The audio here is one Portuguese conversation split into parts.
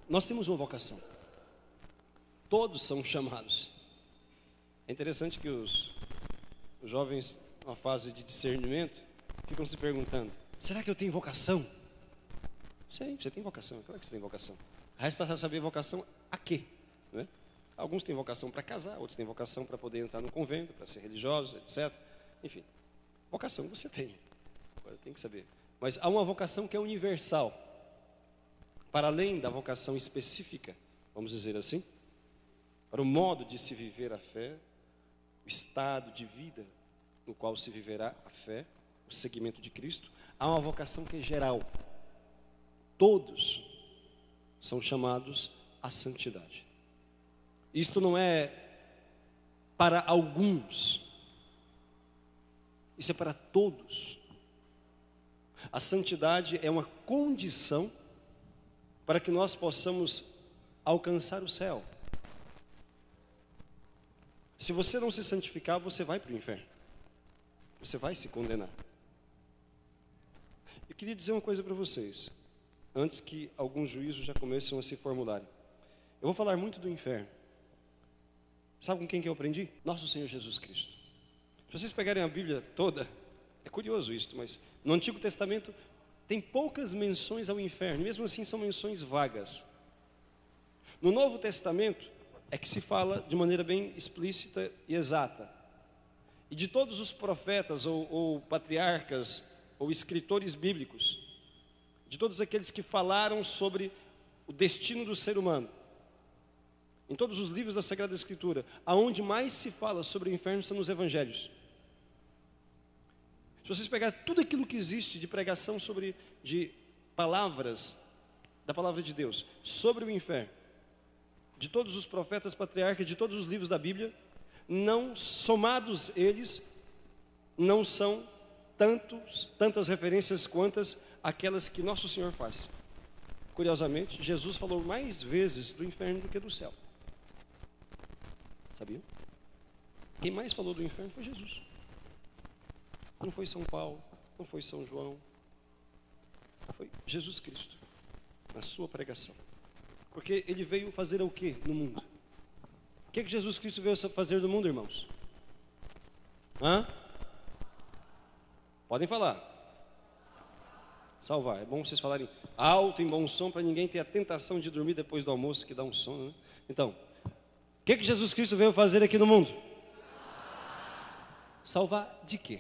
Nós temos uma vocação. Todos são chamados. É interessante que os jovens, numa fase de discernimento, ficam se perguntando: será que eu tenho vocação? Sim, você tem vocação, é claro que você tem vocação. Resta saber vocação a quê? Não é? Alguns têm vocação para casar, outros têm vocação para poder entrar no convento, para ser religiosos, etc. Enfim, vocação você tem. Agora tem que saber. Mas há uma vocação que é universal. Para além da vocação específica, vamos dizer assim, para o modo de se viver a fé, o estado de vida no qual se viverá a fé, o seguimento de Cristo, há uma vocação que é geral. Todos são chamados à santidade. Isto não é para alguns, isso é para todos. A santidade é uma condição para que nós possamos alcançar o céu. Se você não se santificar, você vai para o inferno. Você vai se condenar. Eu queria dizer uma coisa para vocês, antes que alguns juízos já comecem a se formularem. Eu vou falar muito do inferno. Sabe com quem que eu aprendi? Nosso Senhor Jesus Cristo. Se vocês pegarem a Bíblia toda, é curioso isso, mas no Antigo Testamento tem poucas menções ao inferno, mesmo assim são menções vagas. No Novo Testamento é que se fala de maneira bem explícita e exata. E de todos os profetas ou patriarcas ou escritores bíblicos, de todos aqueles que falaram sobre o destino do ser humano, em todos os livros da Sagrada Escritura, aonde mais se fala sobre o inferno são nos evangelhos. Se vocês pegarem tudo aquilo que existe de pregação de palavras, da palavra de Deus, sobre o inferno, de todos os profetas, patriarcas, de todos os livros da Bíblia, não somados eles, não são tantas referências quantas aquelas que nosso Senhor faz. Curiosamente, Jesus falou mais vezes do inferno do que do céu. Sabiam? Quem mais falou do inferno foi Jesus. Não foi São Paulo, não foi São João, foi Jesus Cristo, na sua pregação. Porque ele veio fazer o que no mundo? O que Jesus Cristo veio fazer no mundo, irmãos? Podem falar. Salvar. É bom vocês falarem alto, em bom som, para ninguém ter a tentação de dormir depois do almoço, que dá um sono, né? Então, o que Jesus Cristo veio fazer aqui no mundo? Salvar de quê?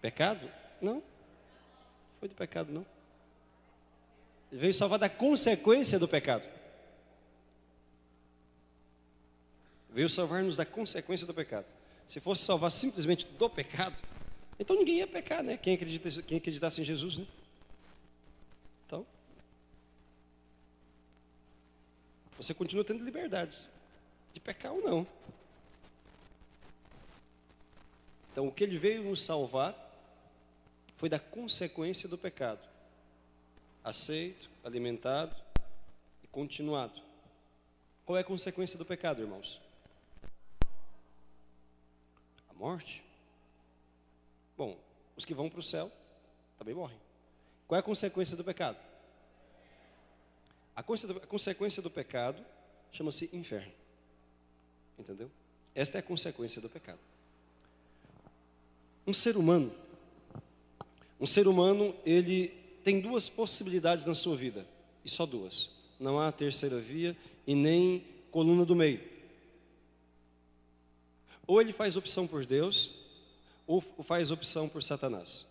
Pecado? Não. Foi de pecado, não. Ele veio salvar da consequência do pecado. Veio salvar-nos da consequência do pecado. Se fosse salvar simplesmente do pecado, então ninguém ia pecar, né? Quem acreditasse em Jesus, né? Então, você continua tendo liberdade de pecar ou não. Então, o que ele veio nos salvar foi da consequência do pecado. Aceito, alimentado e continuado. Qual é a consequência do pecado, irmãos? A morte. Bom, os que vão para o céu também morrem. Qual é a consequência do pecado? A consequência do pecado chama-se inferno. Entendeu? Esta é a consequência do pecado. Um ser humano, ele tem duas possibilidades na sua vida, e só duas. Não há terceira via e nem coluna do meio. Ou ele faz opção por Deus, ou faz opção por Satanás.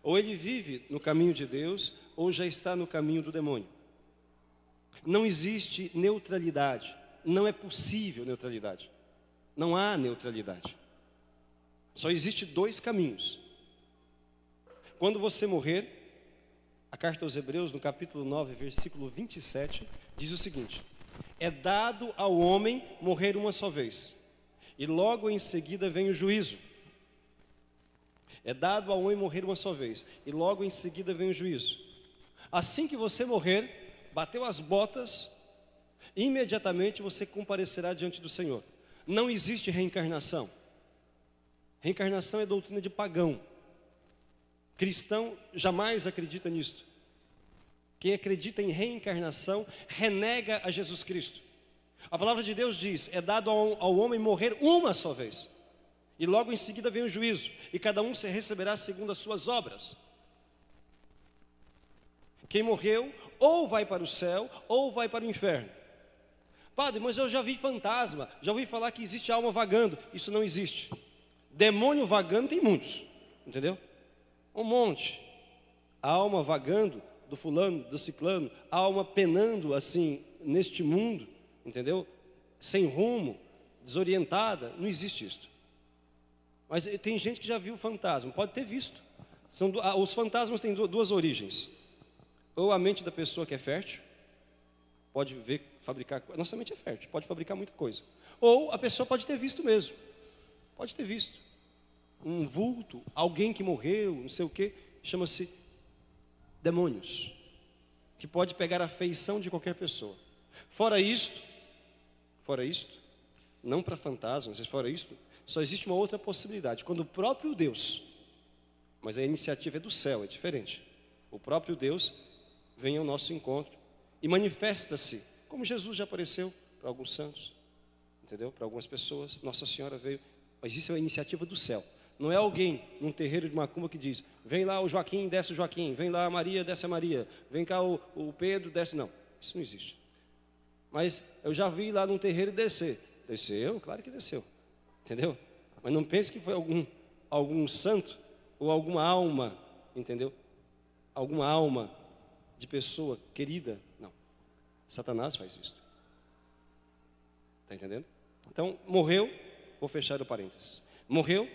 Ou ele vive no caminho de Deus, ou já está no caminho do demônio. Não existe neutralidade, não é possível neutralidade. Não há neutralidade. Só existe dois caminhos. Quando você morrer, a carta aos Hebreus, no capítulo 9, versículo 27, diz o seguinte: é dado ao homem morrer uma só vez, e logo em seguida vem o juízo. É dado ao homem morrer uma só vez, e logo em seguida vem o juízo. Assim que você morrer, bateu as botas, imediatamente você comparecerá diante do Senhor. Não existe reencarnação. Reencarnação é doutrina de pagão. Cristão jamais acredita nisto. Quem acredita em reencarnação renega a Jesus Cristo. A palavra de Deus diz: é dado ao homem morrer uma só vez, e logo em seguida vem o juízo, e cada um se receberá segundo as suas obras. Quem morreu ou vai para o céu ou vai para o inferno. Padre, mas eu já vi fantasma, já ouvi falar que existe alma vagando. Isso não existe. Demônio vagando tem muitos, entendeu? Um monte. A alma vagando do fulano, do ciclano, a alma penando assim neste mundo, entendeu? Sem rumo, desorientada, não existe isso. Mas tem gente que já viu fantasma, pode ter visto. Os fantasmas têm duas origens. Ou a mente da pessoa que é fértil, pode ver, fabricar, nossa mente é fértil, pode fabricar muita coisa. Ou a pessoa pode ter visto mesmo, pode ter visto um vulto, alguém que morreu, não sei o que, chama-se demônios, que pode pegar a feição de qualquer pessoa. Fora isto, não para fantasmas, mas fora isto, só existe uma outra possibilidade, quando o próprio Deus, mas a iniciativa é do céu, é diferente, o próprio Deus vem ao nosso encontro e manifesta-se, como Jesus já apareceu para alguns santos, entendeu? Para algumas pessoas, Nossa Senhora veio, mas isso é uma iniciativa do céu. Não é alguém num terreiro de macumba que diz: vem lá o Joaquim, desce o Joaquim, vem lá a Maria, desce a Maria, vem cá o Pedro, desce. Não, isso não existe. Mas eu já vi lá num terreiro descer. Desceu? Claro que desceu, entendeu? Mas não pense que foi algum santo ou alguma alma, entendeu? Alguma alma de pessoa querida, não. Satanás faz isso. Está entendendo? Então, morreu, vou fechar o parênteses. Morreu,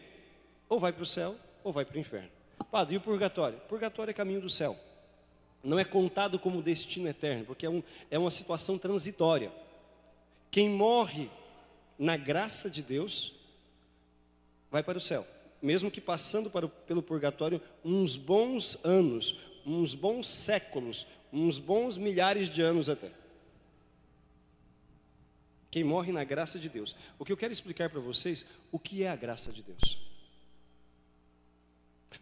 ou vai para o céu, ou vai para o inferno. Padre, e o purgatório? O purgatório é caminho do céu. Não é contado como destino eterno, porque é uma situação transitória. Quem morre na graça de Deus, vai para o céu. Mesmo que passando pelo purgatório uns bons anos, uns bons séculos, uns bons milhares de anos até. Quem morre na graça de Deus. O que eu quero explicar para vocês, o que é a graça de Deus.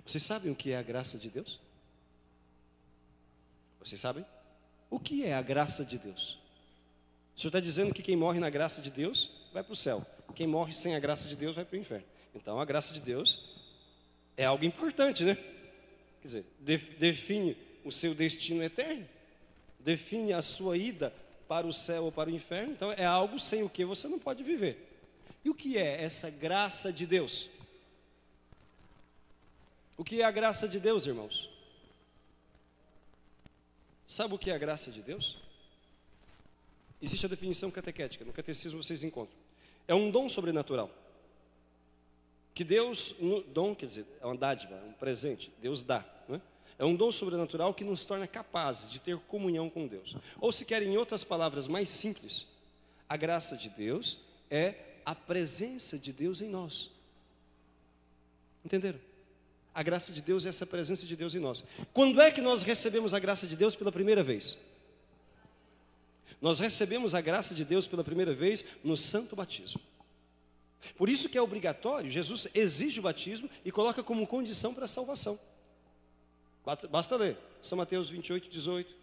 Vocês sabem o que é a graça de Deus? Vocês sabem? O que é a graça de Deus? O Senhor está dizendo que quem morre na graça de Deus vai para o céu. Quem morre sem a graça de Deus vai para o inferno. Então a graça de Deus é algo importante, né? Quer dizer, define o seu destino eterno, define a sua ida para o céu ou para o inferno. Então é algo sem o que você não pode viver. E o que é essa graça de Deus? O que é a graça de Deus, irmãos? Sabe o que é a graça de Deus? Existe a definição catequética, no catecismo vocês encontram. É um dom sobrenatural. Que Deus, dom quer dizer, é uma dádiva, é um presente, Deus dá, não é? É um dom sobrenatural que nos torna capazes de ter comunhão com Deus. Ou se querem, em outras palavras mais simples, a graça de Deus é a presença de Deus em nós. Entenderam? A graça de Deus é essa presença de Deus em nós. Quando é que nós recebemos a graça de Deus pela primeira vez? Nós recebemos a graça de Deus pela primeira vez no santo batismo. Por isso que é obrigatório, Jesus exige o batismo e coloca como condição para a salvação. Basta ler, São Mateus 28, 18,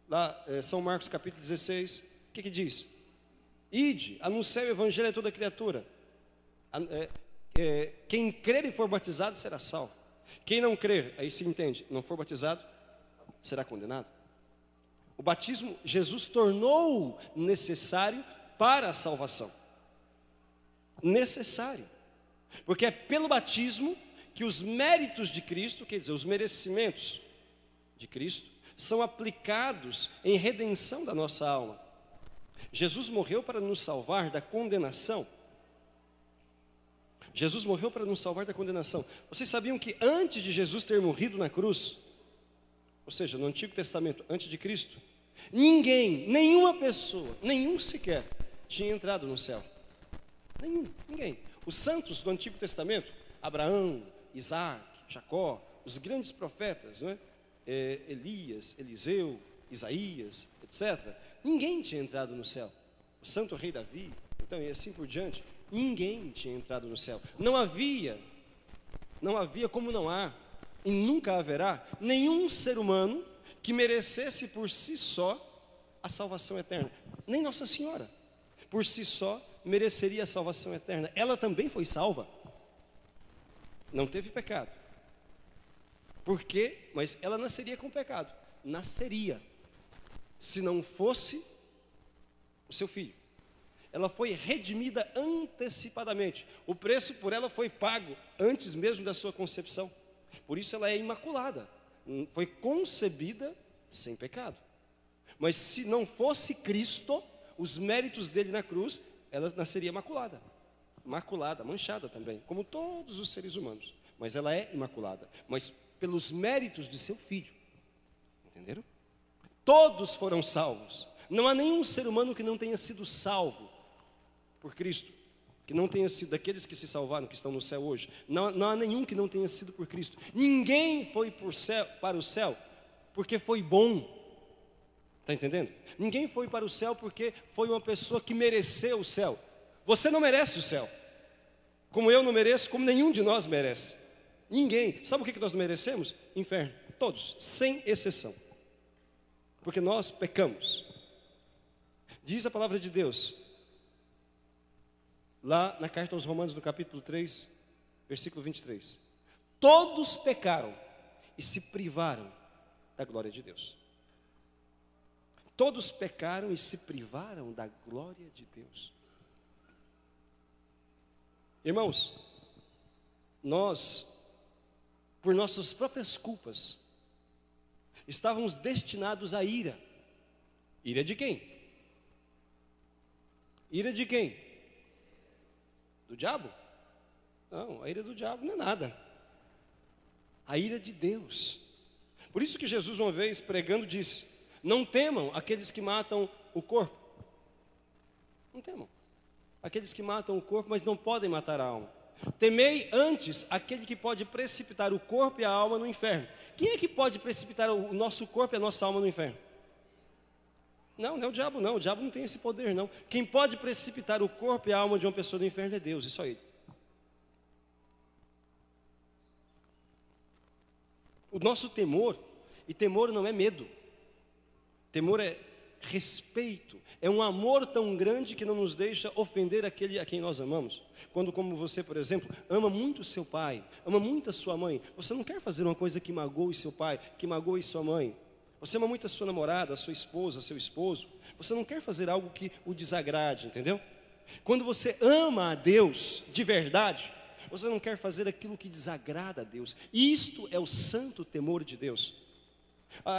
lá, São Marcos capítulo 16, o que diz? Ide, anunciai o evangelho a toda criatura. Quem crer e for batizado será salvo. Quem não crer, aí se entende, não for batizado, será condenado. O batismo, Jesus tornou necessário para a salvação. Necessário. Porque é pelo batismo que os méritos de Cristo, quer dizer, os merecimentos de Cristo, são aplicados em redenção da nossa alma. Jesus morreu para nos salvar da condenação. Jesus morreu para nos salvar da condenação. Vocês sabiam que antes de Jesus ter morrido na cruz, ou seja, no Antigo Testamento, antes de Cristo, ninguém, nenhuma pessoa, nenhum sequer, tinha entrado no céu. Ninguém. Os santos do Antigo Testamento, Abraão, Isaac, Jacó, os grandes profetas, não é? Elias, Eliseu, Isaías, etc. Ninguém tinha entrado no céu. O santo rei Davi, então, e assim por diante, ninguém tinha entrado no céu. Não havia como não há, e nunca haverá, nenhum ser humano que merecesse por si só a salvação eterna. Nem Nossa Senhora, por si só, mereceria a salvação eterna. Ela também foi salva. Não teve pecado. Por quê? Mas ela nasceria com pecado. Nasceria. Se não fosse o seu filho. Ela foi redimida antecipadamente. O preço por ela foi pago antes mesmo da sua concepção. Por isso ela é imaculada. Foi concebida sem pecado. Mas se não fosse Cristo, os méritos dele na cruz, ela nasceria imaculada. Imaculada, manchada também, como todos os seres humanos. Mas ela é imaculada. Mas pelos méritos de seu filho. Entenderam? Todos foram salvos. Não há nenhum ser humano que não tenha sido salvo por Cristo, que não tenha sido daqueles que se salvaram, que estão no céu hoje. Não há nenhum que não tenha sido por Cristo. Ninguém foi para o céu porque foi bom. Está entendendo? Ninguém foi para o céu porque foi uma pessoa que mereceu o céu. Você não merece o céu, como eu não mereço, como nenhum de nós merece. Ninguém. Sabe o que nós não merecemos? Inferno. Todos, sem exceção. Porque nós pecamos. Diz a palavra de Deus, lá na carta aos Romanos, no capítulo 3, versículo 23. Todos pecaram e se privaram da glória de Deus. Todos pecaram e se privaram da glória de Deus. Irmãos, nós, por nossas próprias culpas, estávamos destinados à ira. Ira de quem? Ira de quem? Do diabo? Não, a ira do diabo não é nada. A ira de Deus. Por isso que Jesus uma vez pregando disse: não temam aqueles que matam o corpo. Não temam aqueles que matam o corpo, mas não podem matar a alma. Temei antes aquele que pode precipitar o corpo e a alma no inferno. Quem é que pode precipitar o nosso corpo e a nossa alma no inferno? Não, não é o diabo não. O diabo não tem esse poder não. Quem pode precipitar o corpo e a alma de uma pessoa no inferno é Deus, e só Ele. O nosso temor, e temor não é medo. Temor é respeito, é um amor tão grande que não nos deixa ofender aquele a quem nós amamos. Quando, como você, por exemplo, ama muito seu pai, ama muito a sua mãe, você não quer fazer uma coisa que magoe seu pai, que magoe sua mãe. Você ama muito a sua namorada, a sua esposa, seu esposo, você não quer fazer algo que o desagrade, entendeu? Quando você ama a Deus de verdade, você não quer fazer aquilo que desagrada a Deus. Isto é o santo temor de Deus.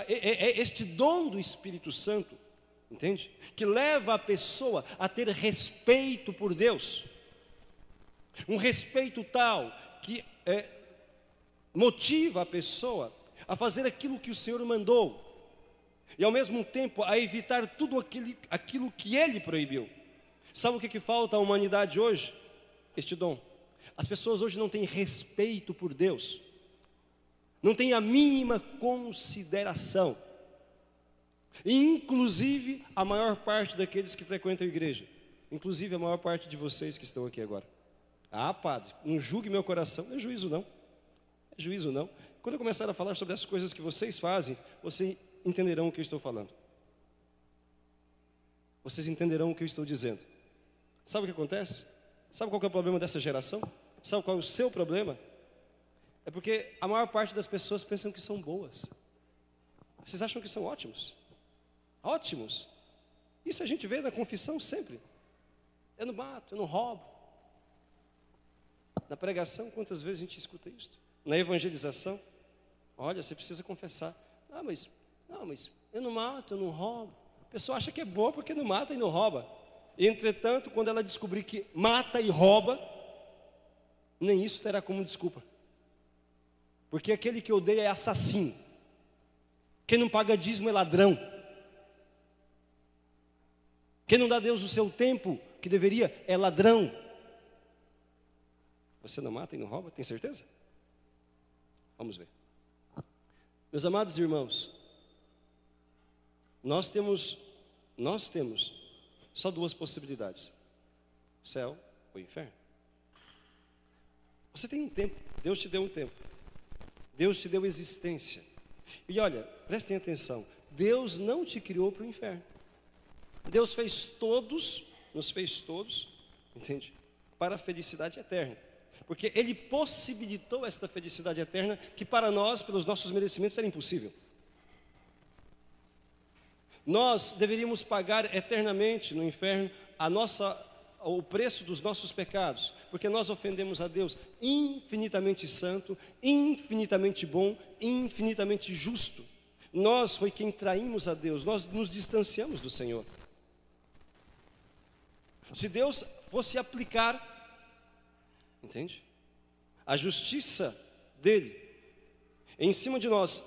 É este dom do Espírito Santo, entende? Que leva a pessoa a ter respeito por Deus. Um respeito tal que motiva a pessoa a fazer aquilo que o Senhor mandou. E ao mesmo tempo a evitar tudo aquilo que Ele proibiu. Sabe o que falta à humanidade hoje? Este dom. As pessoas hoje não têm respeito por Deus. Não têm a mínima consideração. Inclusive a maior parte daqueles que frequentam a igreja. Inclusive a maior parte de vocês que estão aqui agora. Ah, padre, não julgue meu coração. Não é juízo não. É juízo não. Quando eu começar a falar sobre as coisas que vocês fazem, vocês entenderão o que eu estou falando. Vocês entenderão o que eu estou dizendo. Sabe o que acontece? Sabe qual que é o problema dessa geração? Sabe qual é o seu problema? É porque a maior parte das pessoas pensam que são boas. Vocês acham que são ótimos? Ótimos. Isso a gente vê na confissão sempre. Eu não mato, eu não roubo. Na pregação, quantas vezes a gente escuta isso? Na evangelização, olha, você precisa confessar. Não, mas eu não mato, eu não roubo. A pessoa acha que é boa porque não mata e não rouba. E, entretanto, quando ela descobrir que mata e rouba, nem isso terá como desculpa. Porque aquele que odeia é assassino. Quem não paga dízimo é ladrão. Quem não dá a Deus o seu tempo que deveria é ladrão. Você não mata e não rouba, tem certeza? Vamos ver. Meus amados irmãos, nós temos só duas possibilidades: céu ou inferno. Você tem um tempo, Deus te deu um tempo. Deus te deu existência. E olha, prestem atenção, Deus não te criou para o inferno. Deus nos fez todos, entende? Para a felicidade eterna. Porque Ele possibilitou esta felicidade eterna que para nós, pelos nossos merecimentos, era impossível. Nós deveríamos pagar eternamente no inferno o preço dos nossos pecados, porque nós ofendemos a Deus, infinitamente santo, infinitamente bom, infinitamente justo. Nós foi quem traímos a Deus, nós nos distanciamos do Senhor. Se Deus fosse aplicar, entende? A justiça dele em cima de nós,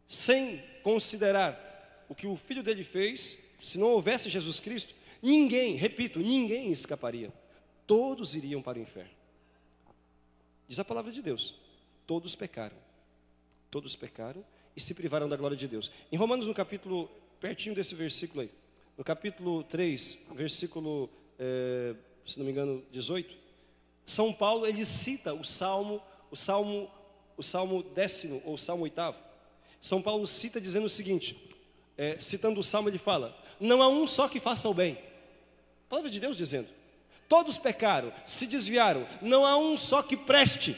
sem considerar o que o Filho dele fez, se não houvesse Jesus Cristo, ninguém, repito, ninguém escaparia. Todos iriam para o inferno. Diz a palavra de Deus, todos pecaram e se privaram da glória de Deus. Em Romanos, no capítulo, pertinho desse versículo aí, no capítulo 3, versículo, se não me engano, 18, São Paulo, ele cita o Salmo 10º, ou Salmo 8º. São Paulo cita dizendo o seguinte, citando o Salmo, ele fala: não há um só que faça o bem. A palavra de Deus dizendo, todos pecaram, se desviaram, não há um só que preste,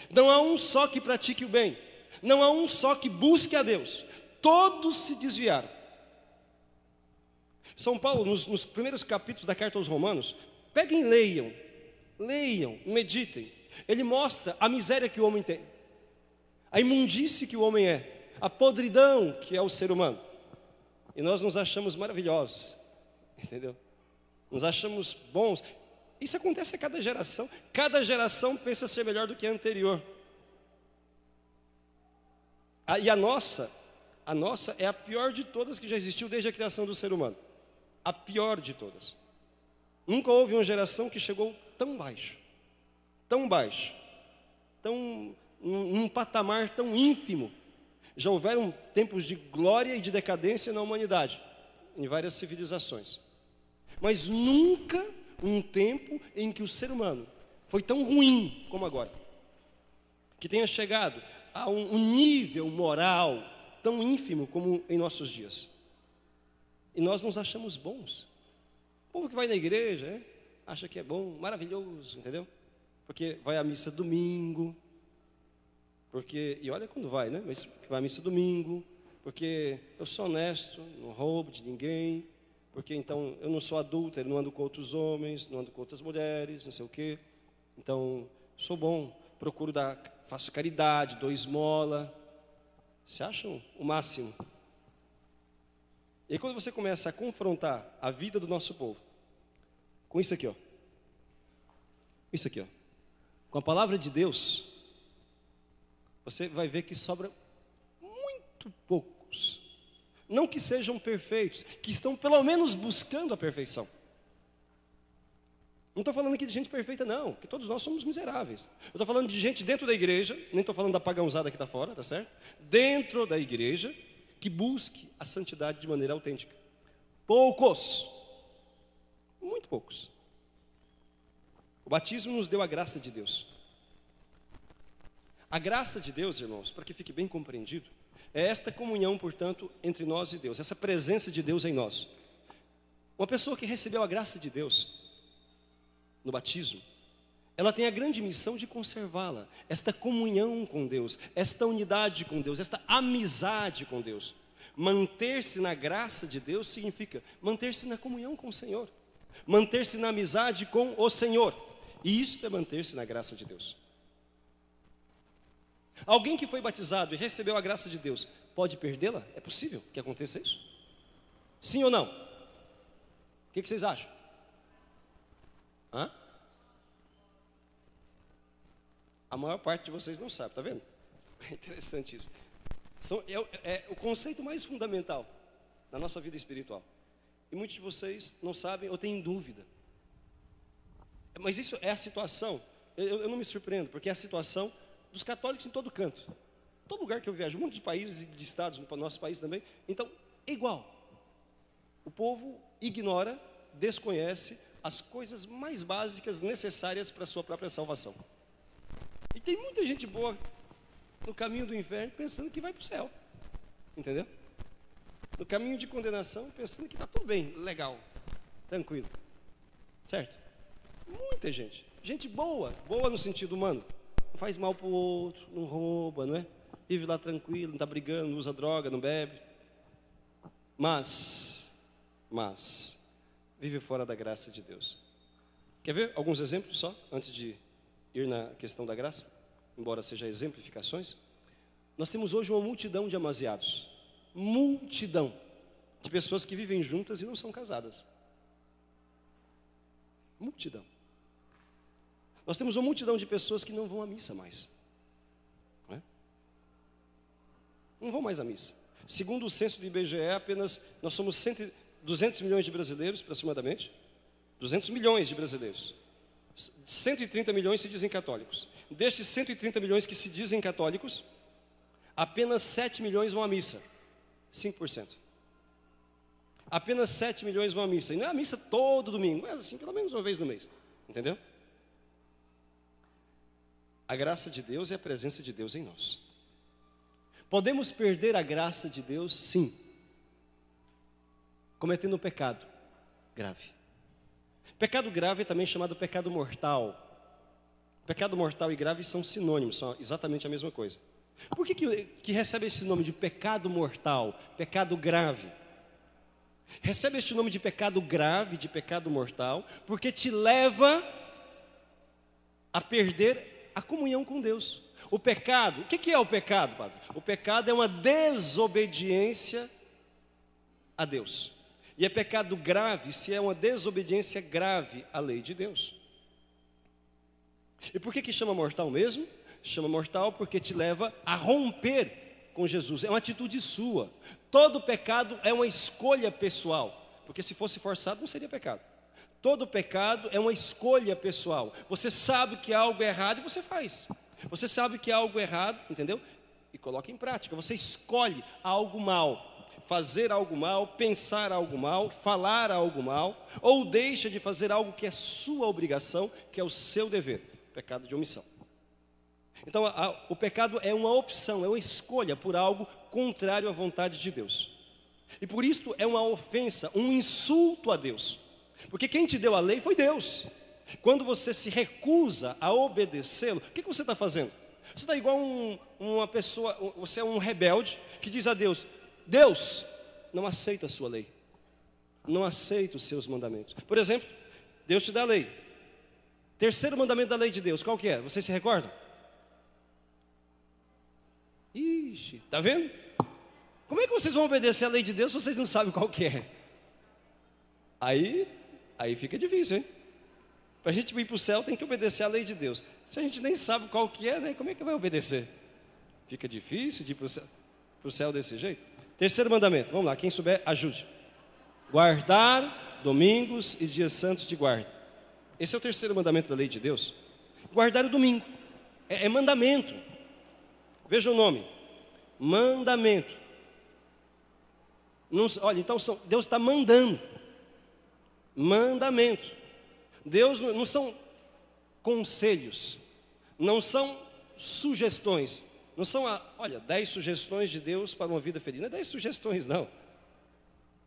não há um só que pratique o bem, não há um só que busque a Deus, todos se desviaram. São Paulo, nos primeiros capítulos da carta aos Romanos, peguem e leiam, meditem. Ele mostra a miséria que o homem tem, a imundície que o homem é, a podridão que é o ser humano. E nós nos achamos maravilhosos, entendeu? Nos achamos bons. Isso acontece a cada geração pensa ser melhor do que a anterior. E a nossa é a pior de todas que já existiu desde a criação do ser humano. A pior de todas. Nunca houve uma geração que chegou tão baixo, num patamar tão ínfimo. Já houveram tempos de glória e de decadência na humanidade, em várias civilizações. Mas nunca um tempo em que o ser humano foi tão ruim como agora. Que tenha chegado a um nível moral tão ínfimo como em nossos dias. E nós nos achamos bons. O povo que vai na igreja, acha que é bom, maravilhoso, entendeu? Porque vai à missa domingo. E olha quando vai, né? Mas vai à missa domingo, porque eu sou honesto, não roubo de ninguém, porque então eu não sou adúltero, não ando com outros homens, não ando com outras mulheres, não sei o quê. Então, sou bom, faço caridade, dou esmola. Você acham o máximo? E aí, quando você começa a confrontar a vida do nosso povo com isso aqui, com a palavra de Deus, você vai ver que sobra muito poucos. Não que sejam perfeitos, que estão pelo menos buscando a perfeição. Não estou falando aqui de gente perfeita não, que todos nós somos miseráveis. Eu estou falando de gente dentro da igreja, nem estou falando da pagãozada que está fora, tá certo? Dentro da igreja, que busque a santidade de maneira autêntica. Poucos, muito poucos. O batismo nos deu a graça de Deus. A graça de Deus, irmãos, para que fique bem compreendido, é esta comunhão, portanto, entre nós e Deus, essa presença de Deus em nós. Uma pessoa que recebeu a graça de Deus no batismo, ela tem a grande missão de conservá-la, esta comunhão com Deus, esta unidade com Deus, esta amizade com Deus. Manter-se na graça de Deus significa manter-se na comunhão com o Senhor, manter-se na amizade com o Senhor, e isso é manter-se na graça de Deus. Alguém que foi batizado e recebeu a graça de Deus, pode perdê-la? É possível que aconteça isso? Sim ou não? O que vocês acham? A maior parte de vocês não sabe, tá vendo? É interessante isso. É o conceito mais fundamental na nossa vida espiritual. E muitos de vocês não sabem ou têm dúvida. Mas isso é a situação, eu não me surpreendo, porque é a situação dos católicos em todo canto. Todo lugar que eu viajo, um monte de países e de estados, no nosso país também. Então, é igual. O povo ignora, desconhece as coisas mais básicas necessárias para a sua própria salvação. E tem muita gente boa no caminho do inferno pensando que vai para o céu. Entendeu? No caminho de condenação pensando que está tudo bem, legal, tranquilo. Certo? Muita gente. Gente boa, boa no sentido humano. Não faz mal para o outro, não rouba, não é? Vive lá tranquilo, não está brigando, não usa droga, não bebe. Mas, vive fora da graça de Deus. Quer ver alguns exemplos só, antes de ir na questão da graça? Embora seja exemplificações. Nós temos hoje uma multidão de amaziados. Multidão de pessoas que vivem juntas e não são casadas. Multidão. Nós temos uma multidão de pessoas que não vão à missa mais. Não é? Não vão mais à missa. Segundo o censo do IBGE, nós somos 200 milhões de brasileiros, aproximadamente. 200 milhões de brasileiros. 130 milhões se dizem católicos. Destes 130 milhões que se dizem católicos, apenas 7 milhões vão à missa. 5%. Apenas 7 milhões vão à missa. E não é a missa todo domingo, mas assim, pelo menos uma vez no mês. Entendeu? A graça de Deus é a presença de Deus em nós. Podemos perder a graça de Deus, sim, cometendo um pecado grave. Pecado grave é também chamado pecado mortal. Pecado mortal e grave são sinônimos, são exatamente a mesma coisa. Por que recebe esse nome de pecado mortal, pecado grave? Recebe este nome de pecado grave, de pecado mortal, porque te leva a perder a comunhão com Deus. O pecado, o que é o pecado, padre? O pecado é uma desobediência a Deus. E é pecado grave se é uma desobediência grave à lei de Deus. E por que chama mortal mesmo? Chama mortal porque te leva a romper com Jesus. É uma atitude sua. Todo pecado é uma escolha pessoal. Porque se fosse forçado não seria pecado. Todo pecado é uma escolha pessoal. Você sabe que algo é errado e você faz. Você sabe que é algo errado, entendeu? E coloca em prática. Você escolhe algo mal, fazer algo mal, pensar algo mal, falar algo mal, ou deixa de fazer algo que é sua obrigação, que é o seu dever. Pecado de omissão. Então, o pecado é uma opção, é uma escolha por algo contrário à vontade de Deus. E por isso é uma ofensa, um insulto a Deus. Porque quem te deu a lei foi Deus. Quando você se recusa a obedecê-lo, o que você está fazendo? Você está igual uma pessoa, você é um rebelde que diz a Deus: Deus, não aceita a sua lei, não aceita os seus mandamentos. Por exemplo, Deus te dá a lei. Terceiro mandamento da lei de Deus, qual que é? Vocês se recordam? Ixi, está vendo? Como é que vocês vão obedecer a lei de Deus se vocês não sabem qual que é? Aí fica difícil, hein? Para a gente ir para o céu tem que obedecer a lei de Deus. Se a gente nem sabe qual que é, né? Como é que vai obedecer? Fica difícil de ir para o céu desse jeito. Terceiro mandamento, vamos lá, quem souber, ajude. Guardar domingos e dias santos de guarda. Esse é o terceiro mandamento da lei de Deus. Guardar o domingo. É mandamento. Veja o nome. Mandamento. Não, olha, então Deus está mandando. Mandamento. Deus não são conselhos, não são sugestões, não são, 10 sugestões de Deus para uma vida feliz. Não é 10 sugestões, não.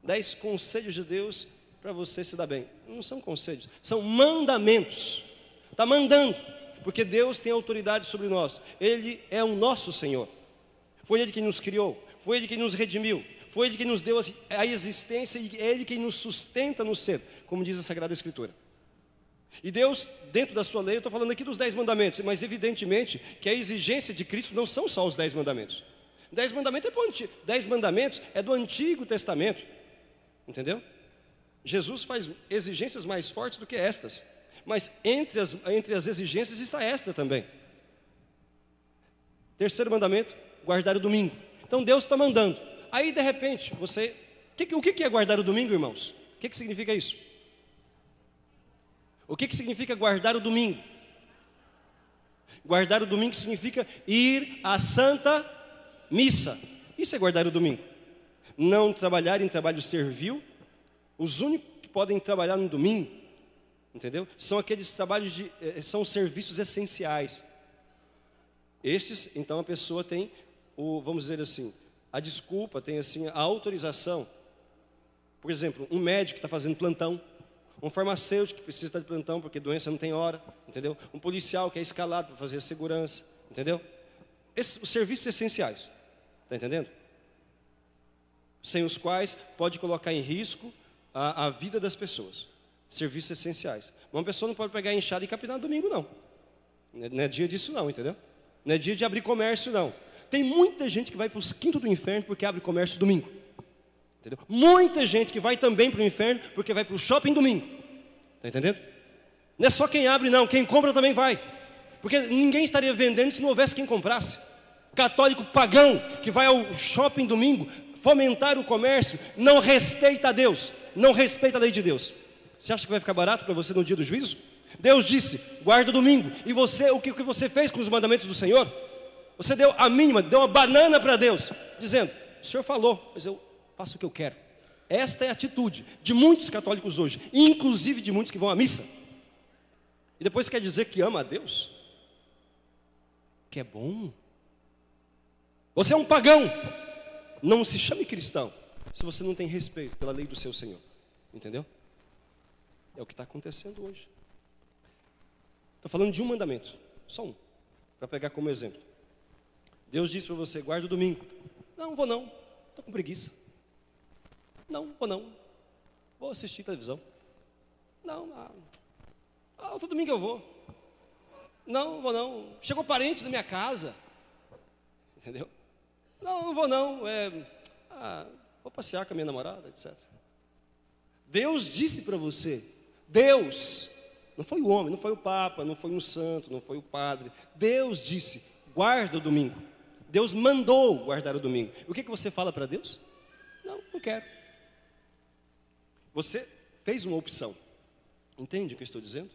10 conselhos de Deus para você se dar bem. Não são conselhos, são mandamentos. Está mandando, porque Deus tem autoridade sobre nós. Ele é o nosso Senhor. Foi Ele que nos criou, foi Ele que nos redimiu, foi Ele que nos deu a existência e é Ele quem nos sustenta no ser, como diz a Sagrada Escritura. E Deus, dentro da sua lei, eu estou falando aqui dos 10 mandamentos, mas evidentemente que a exigência de Cristo não são só os 10 mandamentos. 10 mandamentos é do Antigo Testamento, entendeu? Jesus faz exigências mais fortes do que estas, mas entre as exigências está esta também. Terceiro mandamento, guardar o domingo. Então Deus está mandando. Aí de repente, o que é guardar o domingo, irmãos? O que significa isso? O que significa guardar o domingo? Guardar o domingo significa ir à Santa Missa. Isso é guardar o domingo. Não trabalhar em trabalho servil. Os únicos que podem trabalhar no domingo, entendeu? São aqueles trabalhos são serviços essenciais. Estes, então a pessoa tem, vamos dizer assim, a desculpa, tem assim a autorização. Por exemplo, um médico que está fazendo plantão, um farmacêutico que precisa estar de plantão porque doença não tem hora, entendeu? Um policial que é escalado para fazer a segurança, entendeu? Os serviços essenciais, está entendendo? Sem os quais pode colocar em risco a vida das pessoas. Serviços essenciais. Uma pessoa não pode pegar a enxada e capinar no domingo, não. Não é dia disso não, entendeu? Não é dia de abrir comércio, não. Tem muita gente que vai para os quintos do inferno porque abre comércio domingo. Entendeu? Muita gente que vai também para o inferno porque vai para o shopping domingo. Está entendendo? Não é só quem abre, não. Quem compra também vai. Porque ninguém estaria vendendo se não houvesse quem comprasse. Católico pagão que vai ao shopping domingo fomentar o comércio não respeita a Deus. Não respeita a lei de Deus. Você acha que vai ficar barato para você no dia do juízo? Deus disse, guarda o domingo. E você, o que você fez com os mandamentos do Senhor? Você deu a mínima, deu uma banana para Deus, dizendo, o Senhor falou, mas eu faço o que eu quero. Esta é a atitude de muitos católicos hoje, inclusive de muitos que vão à missa. E depois quer dizer que ama a Deus? Que é bom? Você é um pagão. Não se chame cristão se você não tem respeito pela lei do seu Senhor. Entendeu? É o que está acontecendo hoje. Estou falando de um mandamento, só um, para pegar como exemplo. Deus diz para você, guarda o domingo. Não, vou não, estou com preguiça. Não, vou não, vou assistir televisão. Não, outro domingo eu vou. Não, vou não, chegou parente na minha casa. Entendeu? Não vou não, vou passear com a minha namorada, etc. Deus disse para você, Deus, não foi o homem, não foi o Papa, não foi um santo, não foi o padre. Deus disse, guarda o domingo. Deus mandou guardar o domingo. O que você fala para Deus? Não quero. Você fez uma opção. Entende o que eu estou dizendo?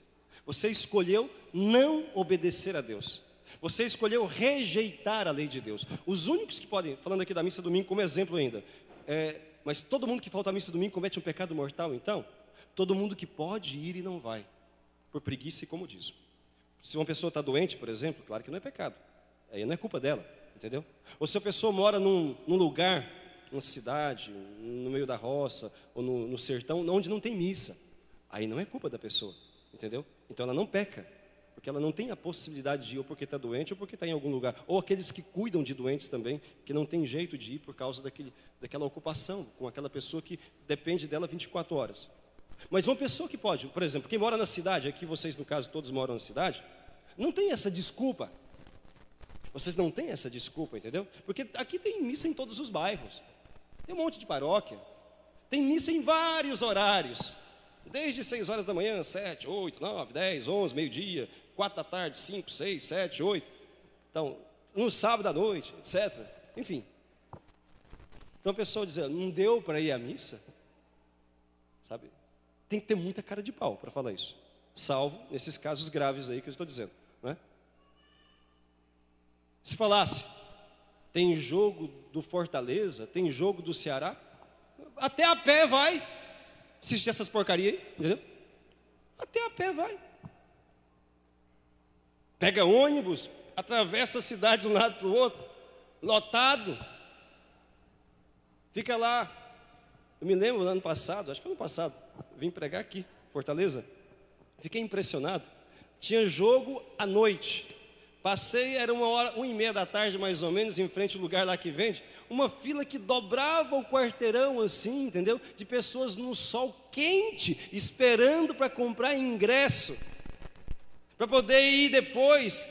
Você escolheu não obedecer a Deus. Você escolheu rejeitar a lei de Deus. Os únicos que podem, falando aqui da missa domingo como exemplo ainda, mas todo mundo que falta à missa domingo comete um pecado mortal, então? Todo mundo que pode ir e não vai, por preguiça e comodismo. Se uma pessoa está doente, por exemplo, claro que não é pecado. Aí não é culpa dela, entendeu? Ou se a pessoa mora num lugar, numa cidade, no meio da roça, ou no sertão, onde não tem missa. Aí não é culpa da pessoa, entendeu? Então ela não peca, porque ela não tem a possibilidade de ir ou porque está doente ou porque está em algum lugar. Ou aqueles que cuidam de doentes também, que não tem jeito de ir por causa daquela ocupação, com aquela pessoa que depende dela 24 horas. Mas uma pessoa que pode, por exemplo, quem mora na cidade, aqui vocês no caso todos moram na cidade, não tem essa desculpa. Vocês não têm essa desculpa, entendeu? Porque aqui tem missa em todos os bairros. Tem um monte de paróquia. Tem missa em vários horários. Desde 6 horas da manhã, 7, 8, 9, 10, 11, meio-dia, 4 da tarde, 5, 6, 7, 8. Então, no sábado à noite, etc. Enfim. Então a pessoa diz, não deu para ir à missa? Sabe? Tem que ter muita cara de pau para falar isso. Salvo nesses casos graves aí que eu estou dizendo, não é? Se falasse, tem jogo do Fortaleza, tem jogo do Ceará, até a pé vai assistir essas porcarias aí, entendeu? Até a pé vai. Pega ônibus, atravessa a cidade de um lado para o outro, lotado. Fica lá. Eu me lembro no ano passado, acho que foi no ano passado, vim pregar aqui, Fortaleza. Fiquei impressionado. Tinha jogo à noite. Passei, era 1h30 da tarde mais ou menos, em frente ao lugar lá que vende, uma fila que dobrava o quarteirão assim, entendeu? De pessoas no sol quente, esperando para comprar ingresso, para poder ir depois,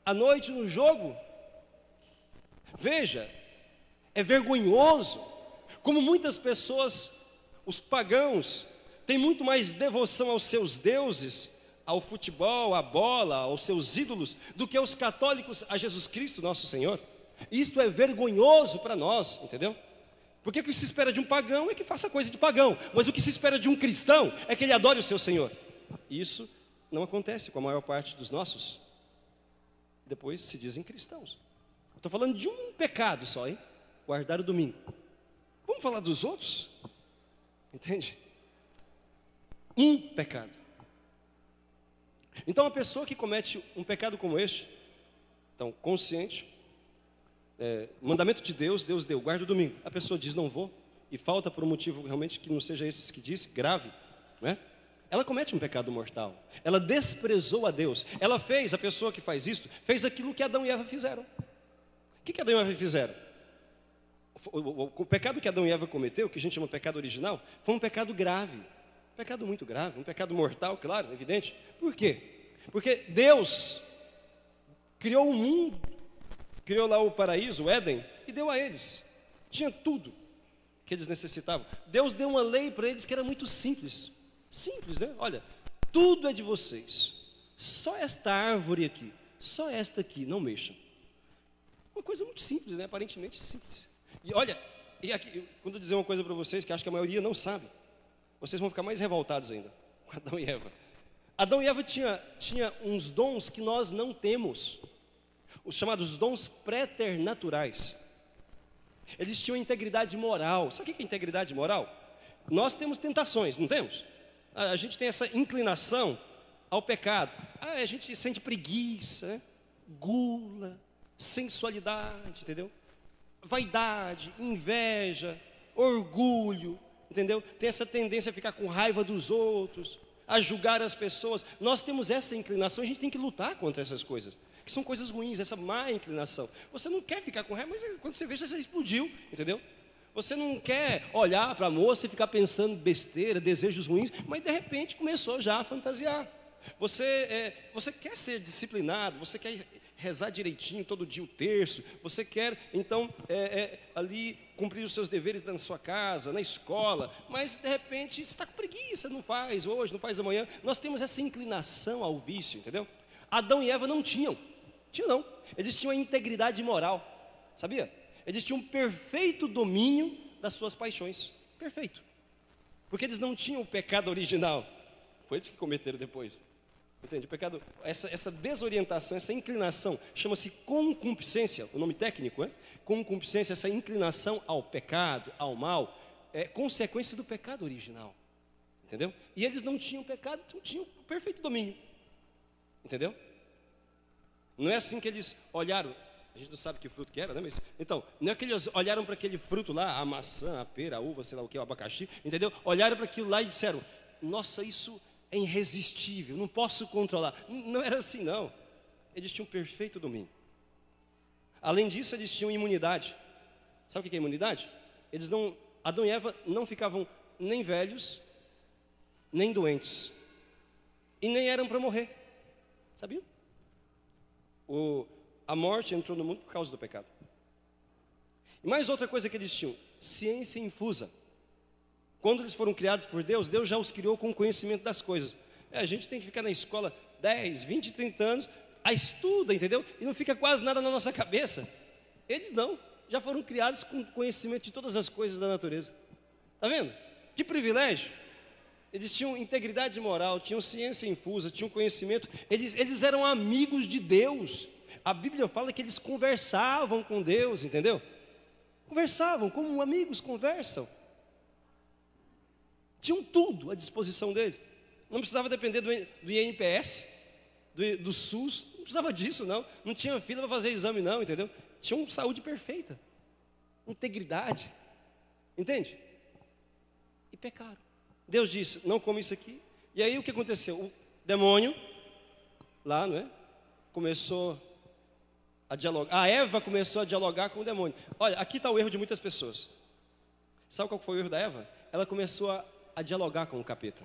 à noite no jogo. Veja, é vergonhoso, como muitas pessoas, os pagãos, têm muito mais devoção aos seus deuses, ao futebol, à bola, aos seus ídolos, do que os católicos a Jesus Cristo, nosso Senhor. Isto é vergonhoso para nós, entendeu? Porque o que se espera de um pagão é que faça coisa de pagão, mas o que se espera de um cristão é que ele adore o seu Senhor. E isso não acontece com a maior parte dos nossos. Depois se dizem cristãos. Estou falando de um pecado só, hein? Guardar o domingo. Vamos falar dos outros? Entende? Um pecado. Então a pessoa que comete um pecado como este, Então, consciente, mandamento de Deus, Deus deu, guarda o domingo. A pessoa diz, não vou, e falta por um motivo realmente que não seja esses que disse, grave, não é? Ela comete um pecado mortal. Ela desprezou a Deus. Ela fez, a pessoa que faz isso, fez aquilo que Adão e Eva fizeram. O que Adão e Eva fizeram? O pecado que Adão e Eva cometeu, que a gente chama de pecado original, foi um pecado grave. Um pecado muito grave, um pecado mortal, claro, evidente. Por quê? Porque Deus criou o mundo, criou lá o paraíso, o Éden, e deu a eles. Tinha tudo que eles necessitavam. Deus deu uma lei para eles que era muito simples. Simples, né? Olha, tudo é de vocês. Só esta árvore aqui, só esta aqui, não mexam. Uma coisa muito simples, né? Aparentemente simples. E olha, e aqui, quando eu dizer uma coisa para vocês, que acho que a maioria não sabe, vocês vão ficar mais revoltados ainda, com Adão e Eva. Adão e Eva tinha uns dons que nós não temos, os chamados dons préternaturais. Eles tinham integridade moral. Sabe o que é integridade moral? Nós temos tentações, não temos? A gente tem essa inclinação ao pecado. A gente sente preguiça, né? Gula, sensualidade, entendeu? Vaidade, inveja, orgulho, entendeu? Tem essa tendência a ficar com raiva dos outros, a julgar as pessoas. Nós temos essa inclinação, a gente tem que lutar contra essas coisas, que são coisas ruins, essa má inclinação. Você não quer ficar com raiva, mas quando você vê, você já explodiu, entendeu? Você não quer olhar para a moça e ficar pensando besteira, desejos ruins, mas de repente começou já a fantasiar. Você quer ser disciplinado, você quer rezar direitinho todo dia o terço, você quer então ali cumprir os seus deveres na sua casa, na escola, mas de repente você está com preguiça, não faz hoje, não faz amanhã. Nós temos essa inclinação ao vício, entendeu? Adão e Eva não tinham, não, eles tinham a integridade moral, sabia? Eles tinham um perfeito domínio das suas paixões, perfeito, porque eles não tinham o pecado original, foi eles que cometeram depois. Entende? O pecado, essa desorientação, essa inclinação, chama-se concupiscência, o nome técnico é concupiscência, essa inclinação ao pecado, ao mal, é consequência do pecado original, entendeu? E eles não tinham pecado, então tinham o perfeito domínio, entendeu? Não é assim que eles olharam, a gente não sabe que fruto que era, né? Mas, então, não é que eles olharam para aquele fruto lá, a maçã, a pera, a uva, sei lá o que, o abacaxi, entendeu? Olharam para aquilo lá e disseram, nossa, isso é irresistível, não posso controlar. Não era assim, não. Eles tinham perfeito domínio. Além disso, eles tinham imunidade. Sabe o que é imunidade? Adão e Eva não ficavam nem velhos, nem doentes. E nem eram para morrer. Sabia? A morte entrou no mundo por causa do pecado. E mais outra coisa que eles tinham, ciência infusa. Quando eles foram criados por Deus, Deus já os criou com o conhecimento das coisas. A gente tem que ficar na escola 10, 20, 30 anos, estuda, entendeu? E não fica quase nada na nossa cabeça. Eles não, já foram criados com conhecimento de todas as coisas da natureza. Está vendo? Que privilégio. Eles tinham integridade moral, tinham ciência infusa, tinham conhecimento. Eles eram amigos de Deus. A Bíblia fala que eles conversavam com Deus, entendeu? Conversavam como amigos conversam. Tinham tudo à disposição dele. Não precisava depender do INPS, do SUS, não precisava disso, não. Não tinha fila para fazer exame, não, entendeu? Tinham saúde perfeita, integridade, entende? E pecaram. Deus disse, não come isso aqui. E aí o que aconteceu? O demônio, lá, não é? Começou a dialogar. A Eva começou a dialogar com o demônio. Olha, aqui está o erro de muitas pessoas. Sabe qual foi o erro da Eva? Ela começou a dialogar com o capeta.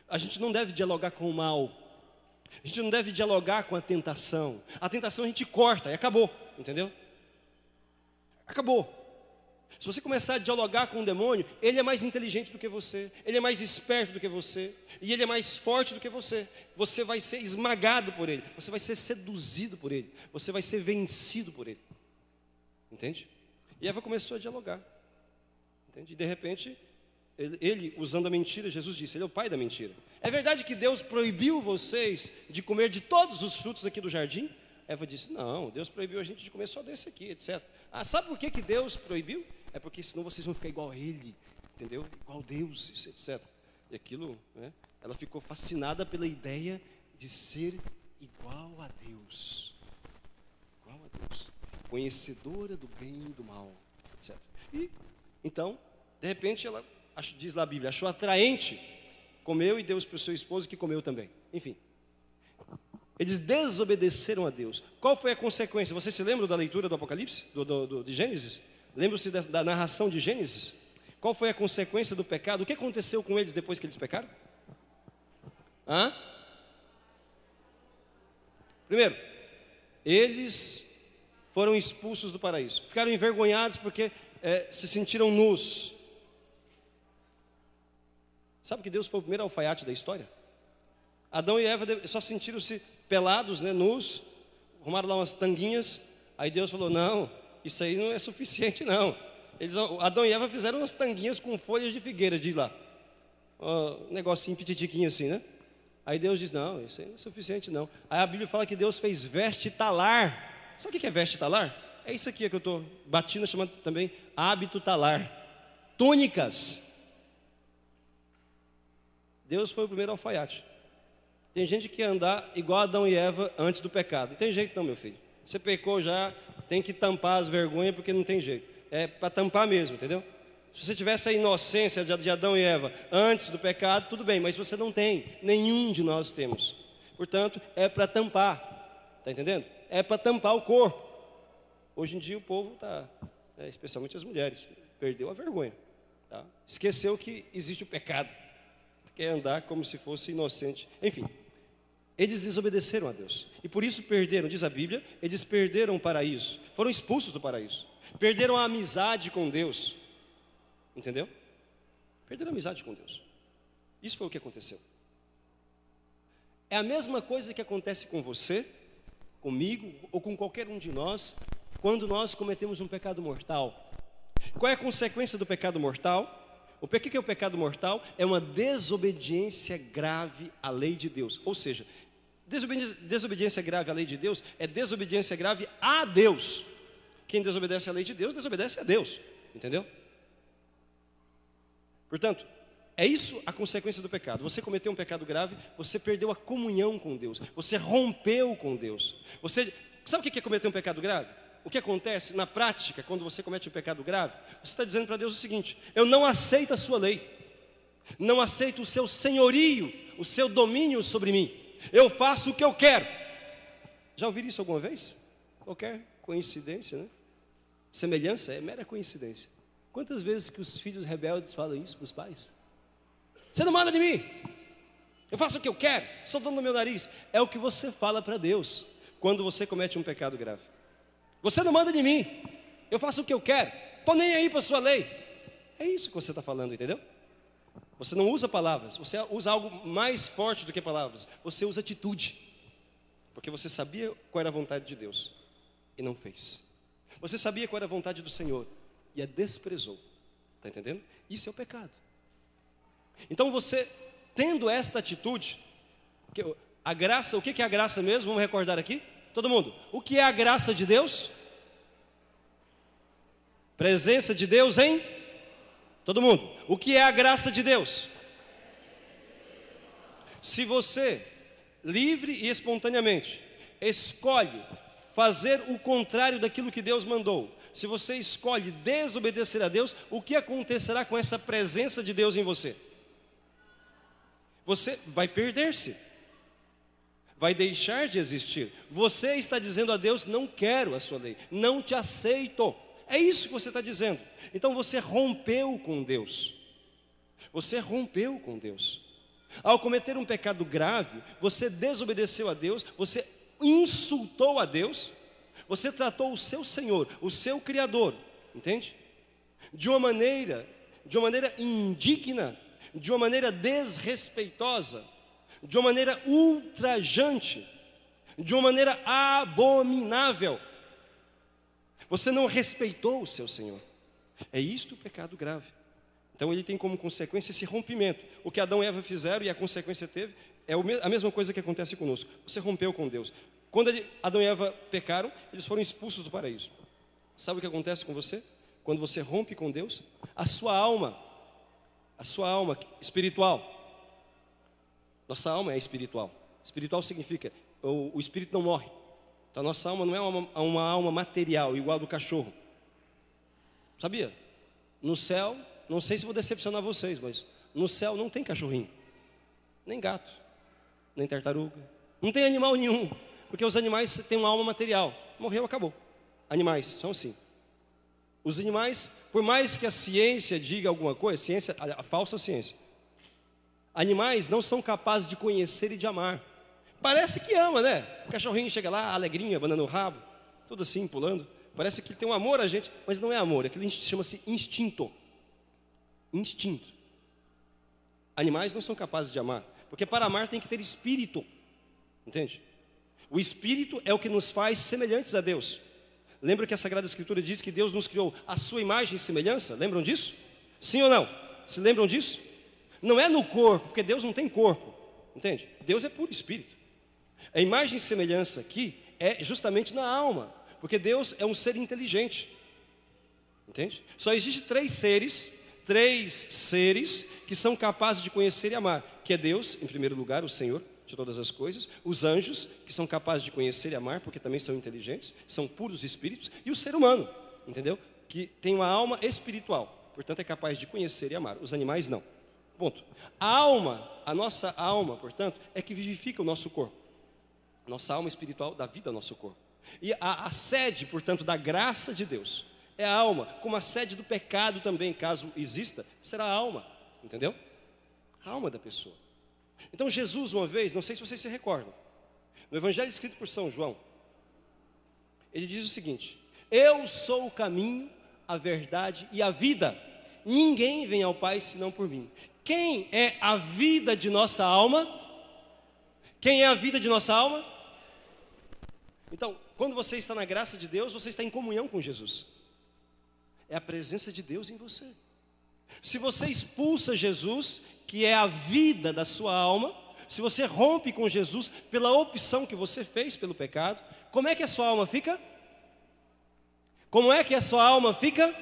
A gente não deve dialogar com o mal. A gente não deve dialogar com a tentação. A tentação a gente corta e acabou, entendeu? Acabou. Se você começar a dialogar com o demônio, ele é mais inteligente do que você, ele é mais esperto do que você, e ele é mais forte do que você. Você vai ser esmagado por ele, você vai ser seduzido por ele, você vai ser vencido por ele. Entende? E Eva começou a dialogar. Entende? E de repente, ele usando a mentira, Jesus disse, ele é o pai da mentira. É verdade que Deus proibiu vocês de comer de todos os frutos aqui do jardim? Eva disse, não, Deus proibiu a gente de comer só desse aqui, etc. Ah, sabe por que Deus proibiu? É porque senão vocês vão ficar igual a ele, entendeu? Igual deuses, etc. E aquilo, né? Ela ficou fascinada pela ideia de ser igual a Deus. conhecedora do bem e do mal, etc. E, então, de repente, ela, diz lá a Bíblia, achou atraente, comeu e deu para o seu esposo que comeu também. Enfim, eles desobedeceram a Deus. Qual foi a consequência? Você se lembra da leitura do Apocalipse, de Gênesis? Lembra-se da narração de Gênesis? Qual foi a consequência do pecado? O que aconteceu com eles depois que eles pecaram? Primeiro, eles foram expulsos do paraíso. Ficaram envergonhados porque se sentiram nus. Sabe que Deus foi o primeiro alfaiate da história? Adão e Eva só sentiram-se pelados, né, nus, arrumaram lá umas tanguinhas. Aí Deus falou, não, isso aí não é suficiente não. Adão e Eva fizeram umas tanguinhas com folhas de figueira, diz lá, um negocinho pititiquinho assim, né? Aí Deus diz, não, isso aí não é suficiente não. Aí a Bíblia fala que Deus fez veste talar. Sabe o que é veste talar? É isso aqui que eu estou batendo, chamando também hábito talar. Túnicas. Deus foi o primeiro alfaiate. Tem gente que quer andar igual Adão e Eva antes do pecado. Não tem jeito não, meu filho. Você pecou já, tem que tampar as vergonhas porque não tem jeito. É para tampar mesmo, entendeu? Se você tivesse a inocência de Adão e Eva antes do pecado, tudo bem, mas você não tem, nenhum de nós temos. Portanto, é para tampar, está entendendo? É para tampar o corpo. Hoje em dia o povo está, especialmente as mulheres, perdeu a vergonha, tá? Esqueceu que existe o pecado, quer andar como se fosse inocente. Enfim, eles desobedeceram a Deus, e por isso perderam, diz a Bíblia, eles perderam o paraíso, foram expulsos do paraíso, perderam a amizade com Deus. Entendeu? Perderam a amizade com Deus. Isso foi o que aconteceu. É a mesma coisa que acontece com você, comigo ou com qualquer um de nós, quando nós cometemos um pecado mortal. Qual é a consequência do pecado mortal? O que é o pecado mortal? É uma desobediência grave à lei de Deus. Ou seja, desobediência grave à lei de Deus é desobediência grave a Deus. Quem desobedece à lei de Deus, desobedece a Deus. Entendeu? Portanto, é isso a consequência do pecado. Você cometeu um pecado grave, você perdeu a comunhão com Deus, você rompeu com Deus. Sabe o que é cometer um pecado grave? O que acontece na prática quando você comete um pecado grave? Você está dizendo para Deus o seguinte: eu não aceito a sua lei, não aceito o seu senhorio, o seu domínio sobre mim, eu faço o que eu quero. Já ouviram isso alguma vez? Qualquer coincidência, né? Semelhança é mera coincidência. Quantas vezes que os filhos rebeldes falam isso para os pais? Você não manda de mim, eu faço o que eu quero, sou dono do meu nariz. É o que você fala para Deus quando você comete um pecado grave. Você não manda de mim, eu faço o que eu quero, estou nem aí para a sua lei. É isso que você está falando, entendeu? Você não usa palavras, você usa algo mais forte do que palavras. Você usa atitude, porque você sabia qual era a vontade de Deus e não fez. Você sabia qual era a vontade do Senhor e a desprezou. Está entendendo? Isso é o pecado. Então você, tendo esta atitude, a graça, o que é a graça mesmo? Vamos recordar aqui? Todo mundo, o que é a graça de Deus? Presença de Deus em? Todo mundo, o que é a graça de Deus? Se você, livre e espontaneamente, escolhe fazer o contrário daquilo que Deus mandou, se você escolhe desobedecer a Deus, o que acontecerá com essa presença de Deus em você? Você vai perder-se, vai deixar de existir. Você está dizendo a Deus: não quero a sua lei, não te aceito. É isso que você está dizendo. Então você rompeu com Deus. Você rompeu com Deus. Ao cometer um pecado grave, você desobedeceu a Deus, você insultou a Deus, você tratou o seu Senhor, o seu Criador, entende? De uma maneira indigna, de uma maneira desrespeitosa, de uma maneira ultrajante, de uma maneira abominável. Você não respeitou o seu Senhor. É isto o pecado grave. Então ele tem como consequência esse rompimento. O que Adão e Eva fizeram e a consequência teve é a mesma coisa que acontece conosco. Você rompeu com Deus. Quando Adão e Eva pecaram, eles foram expulsos do paraíso. Sabe o que acontece com você? Quando você rompe com Deus, a sua alma espiritual, nossa alma é espiritual. Espiritual significa, o espírito não morre. Então a nossa alma não é uma alma material, igual a do cachorro. Sabia? No céu, não sei se vou decepcionar vocês, mas no céu não tem cachorrinho, nem gato, nem tartaruga, não tem animal nenhum, porque os animais têm uma alma material. Morreu, acabou. Animais são assim. Os animais, por mais que a ciência diga alguma coisa, a falsa ciência, animais não são capazes de conhecer e de amar. Parece que ama, né? O cachorrinho chega lá, alegrinho, abanando o rabo, tudo assim, pulando. Parece que tem um amor a gente, mas não é amor, aquilo chama-se instinto. Instinto. Animais não são capazes de amar, porque para amar tem que ter espírito. Entende? O espírito é o que nos faz semelhantes a Deus. Lembra que a Sagrada Escritura diz que Deus nos criou à sua imagem e semelhança? Lembram disso? Sim ou não? Se lembram disso? Não é no corpo, porque Deus não tem corpo. Entende? Deus é puro espírito. A imagem e semelhança aqui é justamente na alma, porque Deus é um ser inteligente. Entende? Só existe três seres que são capazes de conhecer e amar, que é Deus, em primeiro lugar, o Senhor de todas as coisas, os anjos, que são capazes de conhecer e amar, porque também são inteligentes, são puros espíritos, e o ser humano, entendeu? Que tem uma alma espiritual, portanto é capaz de conhecer e amar. Os animais não. Ponto. A nossa alma, portanto, é que vivifica o nosso corpo. Nossa alma espiritual dá vida ao nosso corpo. E a sede, portanto, da graça de Deus é a alma, como a sede do pecado também, caso exista, será a alma, entendeu? A alma da pessoa. Então Jesus, uma vez, não sei se vocês se recordam, no Evangelho escrito por São João, ele diz o seguinte: eu sou o caminho, a verdade e a vida, ninguém vem ao Pai senão por mim. Quem é a vida de nossa alma? Quem é a vida de nossa alma? Então, quando você está na graça de Deus, você está em comunhão com Jesus. É a presença de Deus em você. Se você expulsa Jesus, que é a vida da sua alma, se você rompe com Jesus pela opção que você fez pelo pecado, como é que a sua alma fica? Como é que a sua alma fica?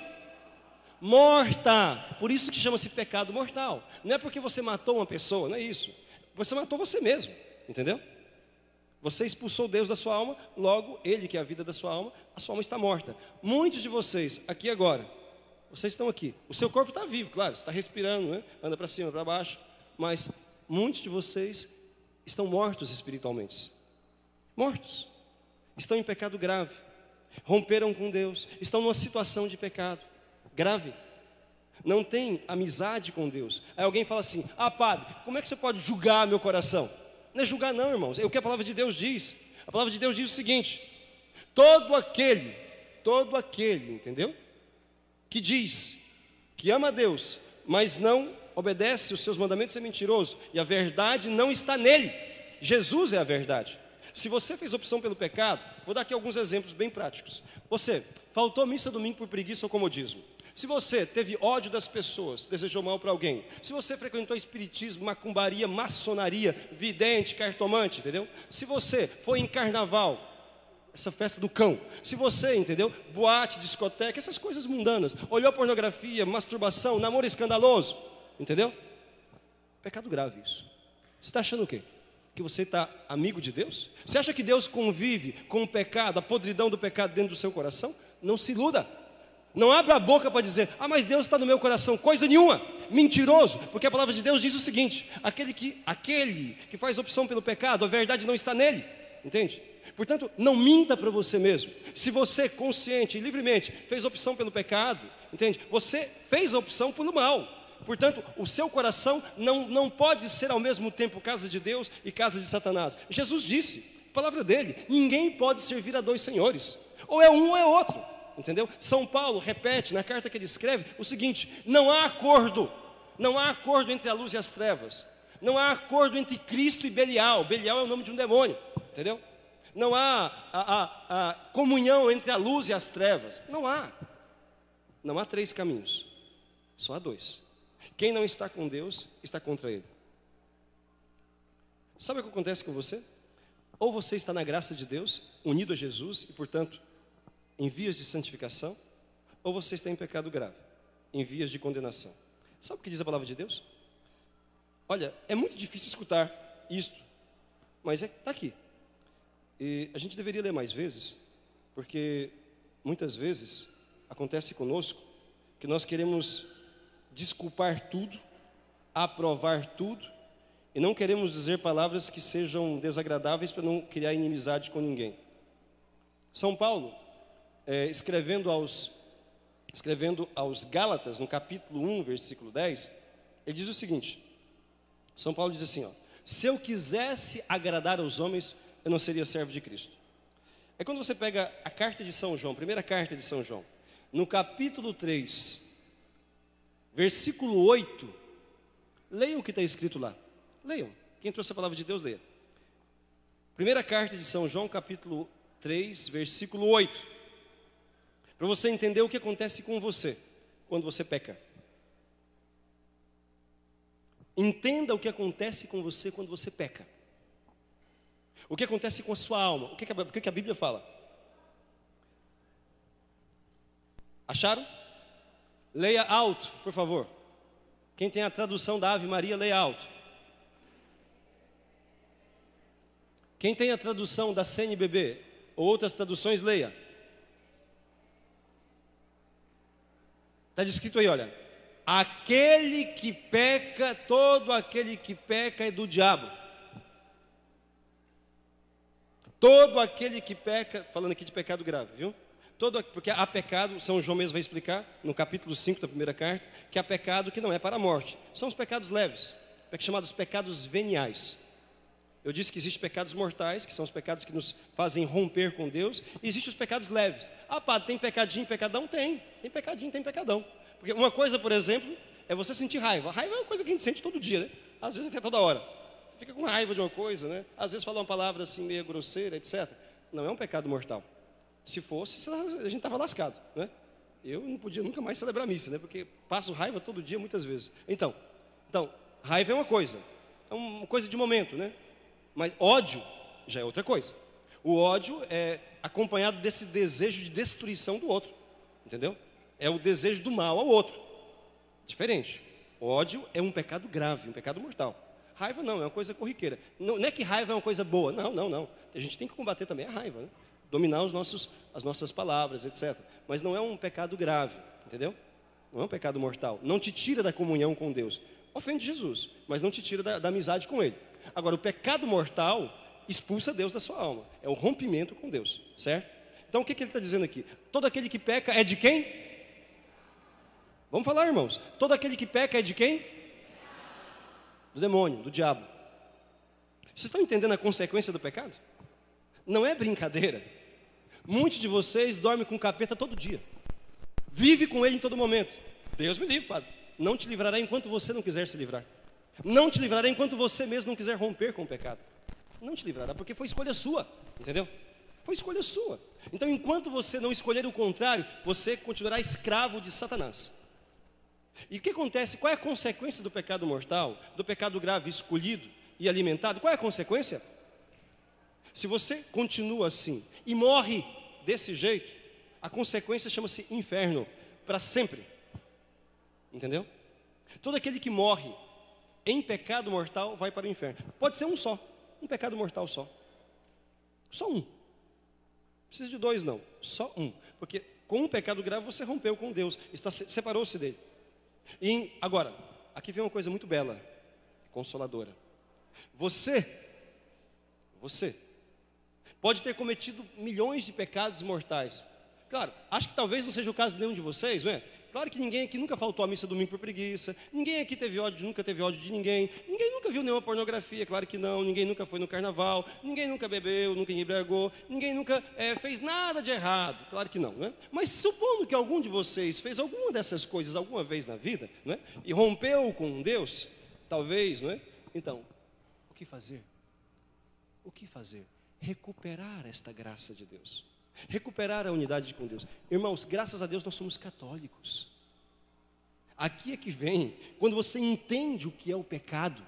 Morta. Por isso que chama-se pecado mortal. Não é porque você matou uma pessoa, não é isso. Você matou você mesmo, entendeu? Você expulsou Deus da sua alma, logo Ele, que é a vida da sua alma, a sua alma está morta. Muitos de vocês, aqui agora, vocês estão aqui, o seu corpo está vivo, claro, você está respirando, né? Anda para cima, para baixo, mas muitos de vocês estão mortos espiritualmente. Mortos. Estão em pecado grave, romperam com Deus, estão numa situação de pecado grave, não tem amizade com Deus. Aí alguém fala assim: ah, padre, como é que você pode julgar meu coração? Não é julgar não, irmãos, é o que a palavra de Deus diz. A palavra de Deus diz o seguinte: todo aquele, entendeu? Que diz que ama a Deus, mas não obedece os seus mandamentos é mentiroso, e a verdade não está nele. Jesus é a verdade. Se você fez opção pelo pecado, vou dar aqui alguns exemplos bem práticos. Você faltou missa domingo por preguiça ou comodismo. Se você teve ódio das pessoas, desejou mal para alguém. Se você frequentou espiritismo, macumbaria, maçonaria, vidente, cartomante, entendeu? Se você foi em carnaval, essa festa do cão. Se você, entendeu? Boate, discoteca, essas coisas mundanas. Olhou pornografia, masturbação, namoro escandaloso, entendeu? Pecado grave isso. Você está achando o quê? Que você está amigo de Deus? Você acha que Deus convive com o pecado, a podridão do pecado dentro do seu coração? Não se iluda. Não abra a boca para dizer: ah, mas Deus está no meu coração. Coisa nenhuma, mentiroso. Porque a palavra de Deus diz o seguinte: aquele que faz opção pelo pecado, a verdade não está nele. Entende? Portanto, não minta para você mesmo. Se você, consciente e livremente, fez opção pelo pecado, entende? Você fez a opção pelo mal. Portanto, o seu coração não pode ser ao mesmo tempo casa de Deus e casa de Satanás. Jesus disse, a palavra dele: ninguém pode servir a dois senhores. Ou é um ou é outro. Entendeu? São Paulo repete na carta que ele escreve o seguinte: não há acordo entre a luz e as trevas, não há acordo entre Cristo e Belial. Belial é o nome de um demônio, entendeu? Não há a comunhão entre a luz e as trevas. Não há três caminhos, só há dois. Quem não está com Deus está contra Ele. Sabe o que acontece com você? Ou você está na graça de Deus, unido a Jesus e portanto em vias de santificação, ou você está em pecado grave, em vias de condenação. Sabe o que diz a palavra de Deus? Olha, é muito difícil escutar isto, mas está aqui. E a gente deveria ler mais vezes, porque muitas vezes acontece conosco que nós queremos desculpar tudo, aprovar tudo, e não queremos dizer palavras que sejam desagradáveis para não criar inimizade com ninguém. São Paulo, escrevendo aos Gálatas, no capítulo 1, versículo 10, ele diz o seguinte, São Paulo diz assim, ó, se eu quisesse agradar aos homens, eu não seria servo de Cristo. É quando você pega a carta de São João, primeira carta de São João, no capítulo 3, versículo 8, leiam o que está escrito lá. Leiam. Quem trouxe a palavra de Deus, leia. Primeira carta de São João, capítulo 3, versículo 8. Para você entender o que acontece com você quando você peca. Entenda o que acontece com você quando você peca. O que acontece com a sua alma? O que a Bíblia fala? Acharam? Leia alto, por favor. Quem tem a tradução da Ave Maria, leia alto. Quem tem a tradução da CNBB ou outras traduções, leia. Está descrito aí, olha. Aquele que peca, todo aquele que peca é do diabo. Todo aquele que peca, falando aqui de pecado grave, viu? Porque há pecado, São João mesmo vai explicar, no capítulo 5 da primeira carta, que há pecado que não é para a morte. São os pecados leves, chamados pecados veniais. Eu disse que existem pecados mortais, que são os pecados que nos fazem romper com Deus, e existem os pecados leves. Ah, padre, tem pecadinho, pecadão? Tem pecadinho, tem pecadão. Porque uma coisa, por exemplo, é você sentir raiva. A raiva é uma coisa que a gente sente todo dia, né? Às vezes até toda hora. Você fica com raiva de uma coisa, né? Às vezes fala uma palavra assim meio grosseira, etc. Não é um pecado mortal. Se fosse, a gente estava lascado, né? Eu não podia nunca mais celebrar a missa, né? Porque passo raiva todo dia, muitas vezes. Então, raiva é uma coisa de momento, né? Mas ódio já é outra coisa. O ódio é acompanhado desse desejo de destruição do outro, entendeu? É o desejo do mal ao outro. Diferente. Ódio é um pecado grave, um pecado mortal. Raiva não, é uma coisa corriqueira. Não é que raiva é uma coisa boa, não. A gente tem que combater também a raiva, né? Dominar as nossas palavras, etc. Mas não é um pecado grave, entendeu? Não é um pecado mortal. Não te tira da comunhão com Deus. Ofende Jesus, mas não te tira da amizade com Ele. Agora, o pecado mortal expulsa Deus da sua alma. É o rompimento com Deus, certo? Então, o que ele está dizendo aqui? Todo aquele que peca é de quem? Vamos falar, irmãos. Todo aquele que peca é de quem? Do demônio, do diabo. Vocês estão entendendo a consequência do pecado? Não é brincadeira. Muitos de vocês dormem com o capeta todo dia. Vive com ele em todo momento. Deus me livre, padre. Não te livrará enquanto você não quiser se livrar. Não te livrará enquanto você mesmo não quiser romper com o pecado. Não te livrará, porque foi escolha sua, entendeu? Foi escolha sua. Então, enquanto você não escolher o contrário, você continuará escravo de Satanás. E o que acontece? Qual é a consequência do pecado mortal, do pecado grave escolhido e alimentado? Qual é a consequência? Se você continua assim e morre desse jeito, a consequência chama-se inferno, para sempre. Entendeu? Todo aquele que morre em pecado mortal vai para o inferno. Pode ser um pecado mortal só. Só um. Não precisa de dois, não. Só um. Porque com um pecado grave você rompeu com Deus, separou-se dele. E agora, aqui vem uma coisa muito bela, consoladora. Você pode ter cometido milhões de pecados mortais. Claro, acho que talvez não seja o caso de nenhum de vocês, não é? Claro que ninguém aqui nunca faltou à missa domingo por preguiça. Ninguém aqui nunca teve ódio de ninguém. Ninguém nunca viu nenhuma pornografia, claro que não. Ninguém nunca foi no carnaval. Ninguém nunca bebeu, nunca embriagou. Ninguém nunca fez nada de errado, claro que não, né? Mas supondo que algum de vocês fez alguma dessas coisas alguma vez na vida, não é? E rompeu com Deus, talvez, não é? Então, o que fazer? O que fazer? Recuperar esta graça de Deus. Recuperar a unidade com Deus. Irmãos, graças a Deus nós somos católicos. Aqui é que vem, quando você entende o que é o pecado,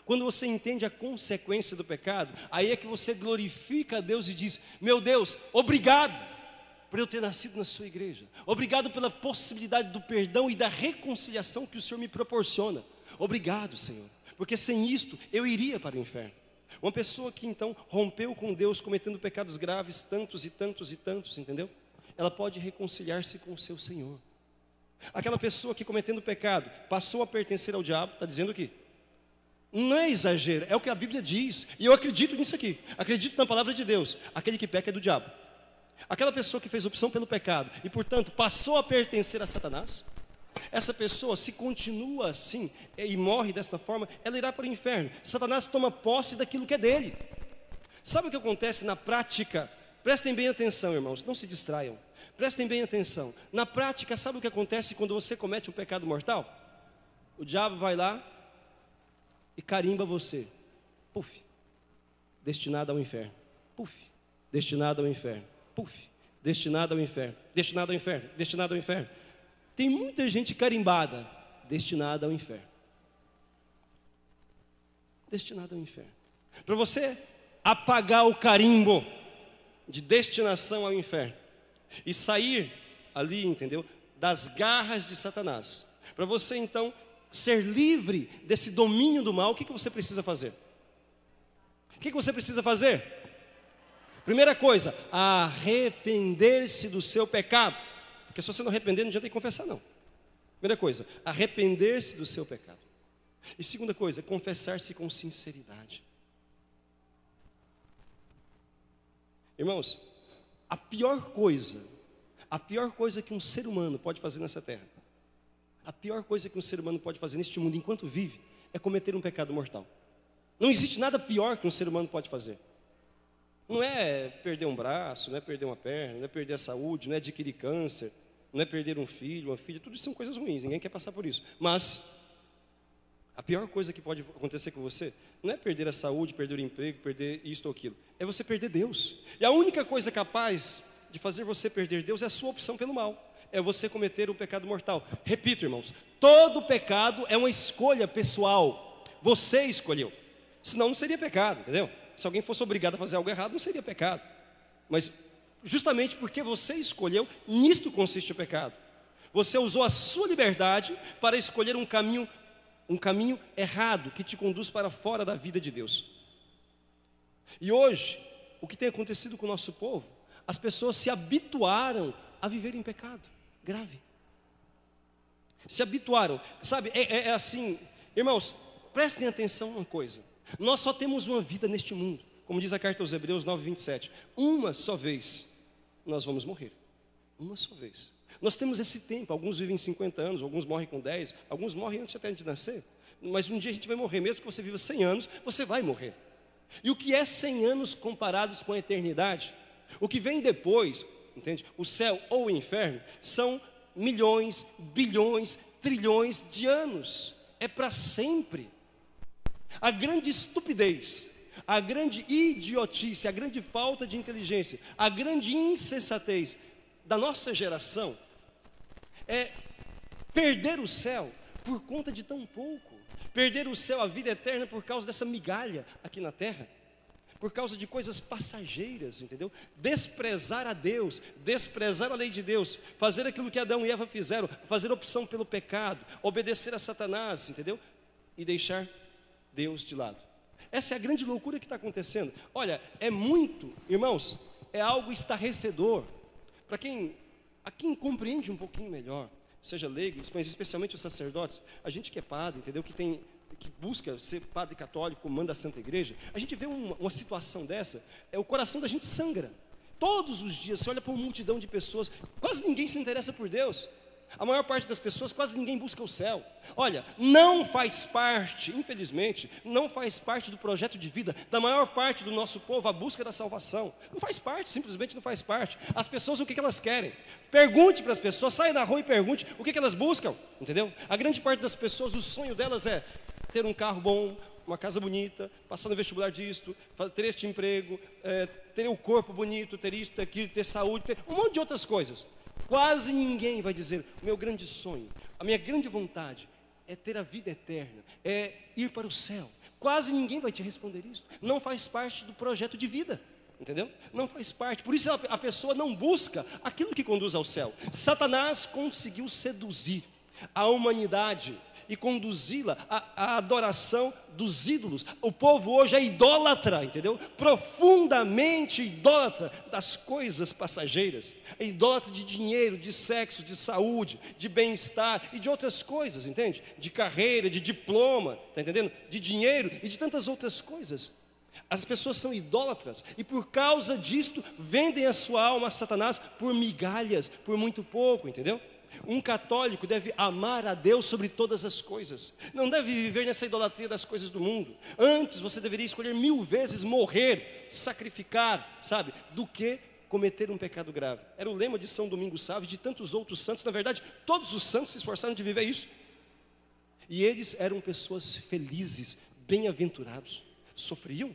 quando você entende a consequência do pecado, aí é que você glorifica a Deus e diz: meu Deus, obrigado por eu ter nascido na sua igreja. Obrigado pela possibilidade do perdão e da reconciliação que o Senhor me proporciona. Obrigado, Senhor, porque sem isto eu iria para o inferno. Uma pessoa que então rompeu com Deus, cometendo pecados graves, tantos e tantos e tantos, entendeu? Ela pode reconciliar-se com o seu Senhor. Aquela pessoa que cometendo pecado passou a pertencer ao diabo, está dizendo aqui. Não é exagero, é o que a Bíblia diz. E eu acredito nisso aqui, acredito na palavra de Deus. Aquele que peca é do diabo. Aquela pessoa que fez opção pelo pecado e portanto passou a pertencer a Satanás, essa pessoa, se continua assim e morre desta forma, ela irá para o inferno. Satanás toma posse daquilo que é dele. Sabe o que acontece na prática? Prestem bem atenção, irmãos, não se distraiam. Prestem bem atenção. Na prática, sabe o que acontece quando você comete um pecado mortal? O diabo vai lá e carimba você. Puf, destinado ao inferno. Puf, destinado ao inferno. Puf, destinado ao inferno. Destinado ao inferno. Destinado ao inferno. Tem muita gente carimbada, destinada ao inferno. Destinada ao inferno. Para você apagar o carimbo de destinação ao inferno e sair ali, entendeu? Das garras de Satanás. Para você então ser livre desse domínio do mal, o que você precisa fazer? O que você precisa fazer? Primeira coisa, arrepender-se do seu pecado. Porque se você não arrepender, não adianta confessar não. Primeira coisa, arrepender-se do seu pecado. E segunda coisa, confessar-se com sinceridade. Irmãos, a pior coisa que um ser humano pode fazer nessa terra, a pior coisa que um ser humano pode fazer neste mundo enquanto vive, é cometer um pecado mortal. Não existe nada pior que um ser humano pode fazer. Não é perder um braço, não é perder uma perna, não é perder a saúde, não é adquirir câncer, não é perder um filho, uma filha, tudo isso são coisas ruins, ninguém quer passar por isso. Mas a pior coisa que pode acontecer com você não é perder a saúde, perder o emprego, perder isto ou aquilo, é você perder Deus. E a única coisa capaz de fazer você perder Deus é a sua opção pelo mal, é você cometer um pecado mortal. Repito, irmãos, todo pecado é uma escolha pessoal, você escolheu, senão não seria pecado, entendeu? Se alguém fosse obrigado a fazer algo errado, não seria pecado. Mas justamente porque você escolheu, nisto consiste o pecado. Você usou a sua liberdade para escolher um caminho errado, que te conduz para fora da vida de Deus. E hoje, o que tem acontecido com o nosso povo? As pessoas se habituaram a viver em pecado grave. Se habituaram, sabe, é assim, irmãos, prestem atenção numa coisa. Nós só temos uma vida neste mundo, como diz a carta aos Hebreus 9:27. Uma só vez nós vamos morrer. Uma só vez. Nós temos esse tempo, alguns vivem 50 anos, alguns morrem com 10, alguns morrem antes até de nascer. Mas um dia a gente vai morrer, mesmo que você viva 100 anos, você vai morrer. E o que é 100 anos comparados com a eternidade? O que vem depois, entende? O céu ou o inferno, são milhões, bilhões, trilhões de anos. É para sempre. A grande estupidez, a grande idiotice, a grande falta de inteligência, a grande insensatez da nossa geração é perder o céu por conta de tão pouco, perder o céu, a vida eterna, por causa dessa migalha aqui na terra, por causa de coisas passageiras, entendeu? Desprezar a Deus, desprezar a lei de Deus, fazer aquilo que Adão e Eva fizeram, fazer opção pelo pecado, obedecer a Satanás, entendeu? E deixar Deus de lado. Essa é a grande loucura que está acontecendo. Olha, é muito, irmãos, é algo estarrecedor. Para quem compreende um pouquinho melhor, seja leigos, mas especialmente os sacerdotes, a gente que é padre, entendeu? Que busca ser padre católico, manda a Santa Igreja, a gente vê uma situação dessa, o coração da gente sangra. Todos os dias, você olha para uma multidão de pessoas, quase ninguém se interessa por Deus. A maior parte das pessoas, quase ninguém busca o céu. Olha, não faz parte, infelizmente, não faz parte do projeto de vida da maior parte do nosso povo a busca da salvação. Não faz parte, simplesmente não faz parte. As pessoas, o que elas querem? Pergunte para as pessoas, saia na rua e pergunte o que elas buscam, entendeu? A grande parte das pessoas, o sonho delas é ter um carro bom, uma casa bonita, passar no vestibular disto, ter este emprego, ter o corpo bonito, ter isto, ter aquilo, ter saúde, ter um monte de outras coisas. Quase ninguém vai dizer, o meu grande sonho, a minha grande vontade é ter a vida eterna, é ir para o céu. Quase ninguém vai te responder isso. Não faz parte do projeto de vida, entendeu? Não faz parte. Por isso a pessoa não busca aquilo que conduz ao céu. Satanás conseguiu seduzir a humanidade e conduzi-la à adoração dos ídolos. O povo hoje é idólatra, entendeu? Profundamente idólatra das coisas passageiras. É idólatra de dinheiro, de sexo, de saúde, de bem-estar e de outras coisas, entende? De carreira, de diploma, está entendendo? De dinheiro e de tantas outras coisas. As pessoas são idólatras e por causa disto vendem a sua alma a Satanás por migalhas, por muito pouco, entendeu? Um católico deve amar a Deus sobre todas as coisas. Não deve viver nessa idolatria das coisas do mundo. Antes você deveria escolher 1000 vezes morrer, sacrificar, sabe? Do que cometer um pecado grave. Era o lema de São Domingos Sávio e de tantos outros santos. Na verdade, todos os santos se esforçaram de viver isso. E eles eram pessoas felizes, bem-aventurados. Sofriam.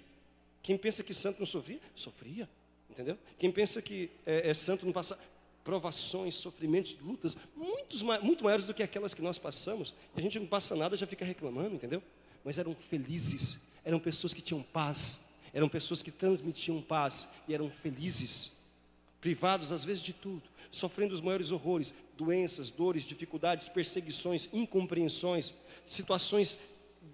Quem pensa que santo não sofria? Sofria. Entendeu? Quem pensa que é santo não passa provações, sofrimentos, lutas muito maiores do que aquelas que nós passamos, e a gente não passa nada, já fica reclamando, entendeu? Mas eram felizes, eram pessoas que tinham paz, eram pessoas que transmitiam paz e eram felizes, privados às vezes de tudo, sofrendo os maiores horrores, doenças, dores, dificuldades, perseguições, incompreensões, situações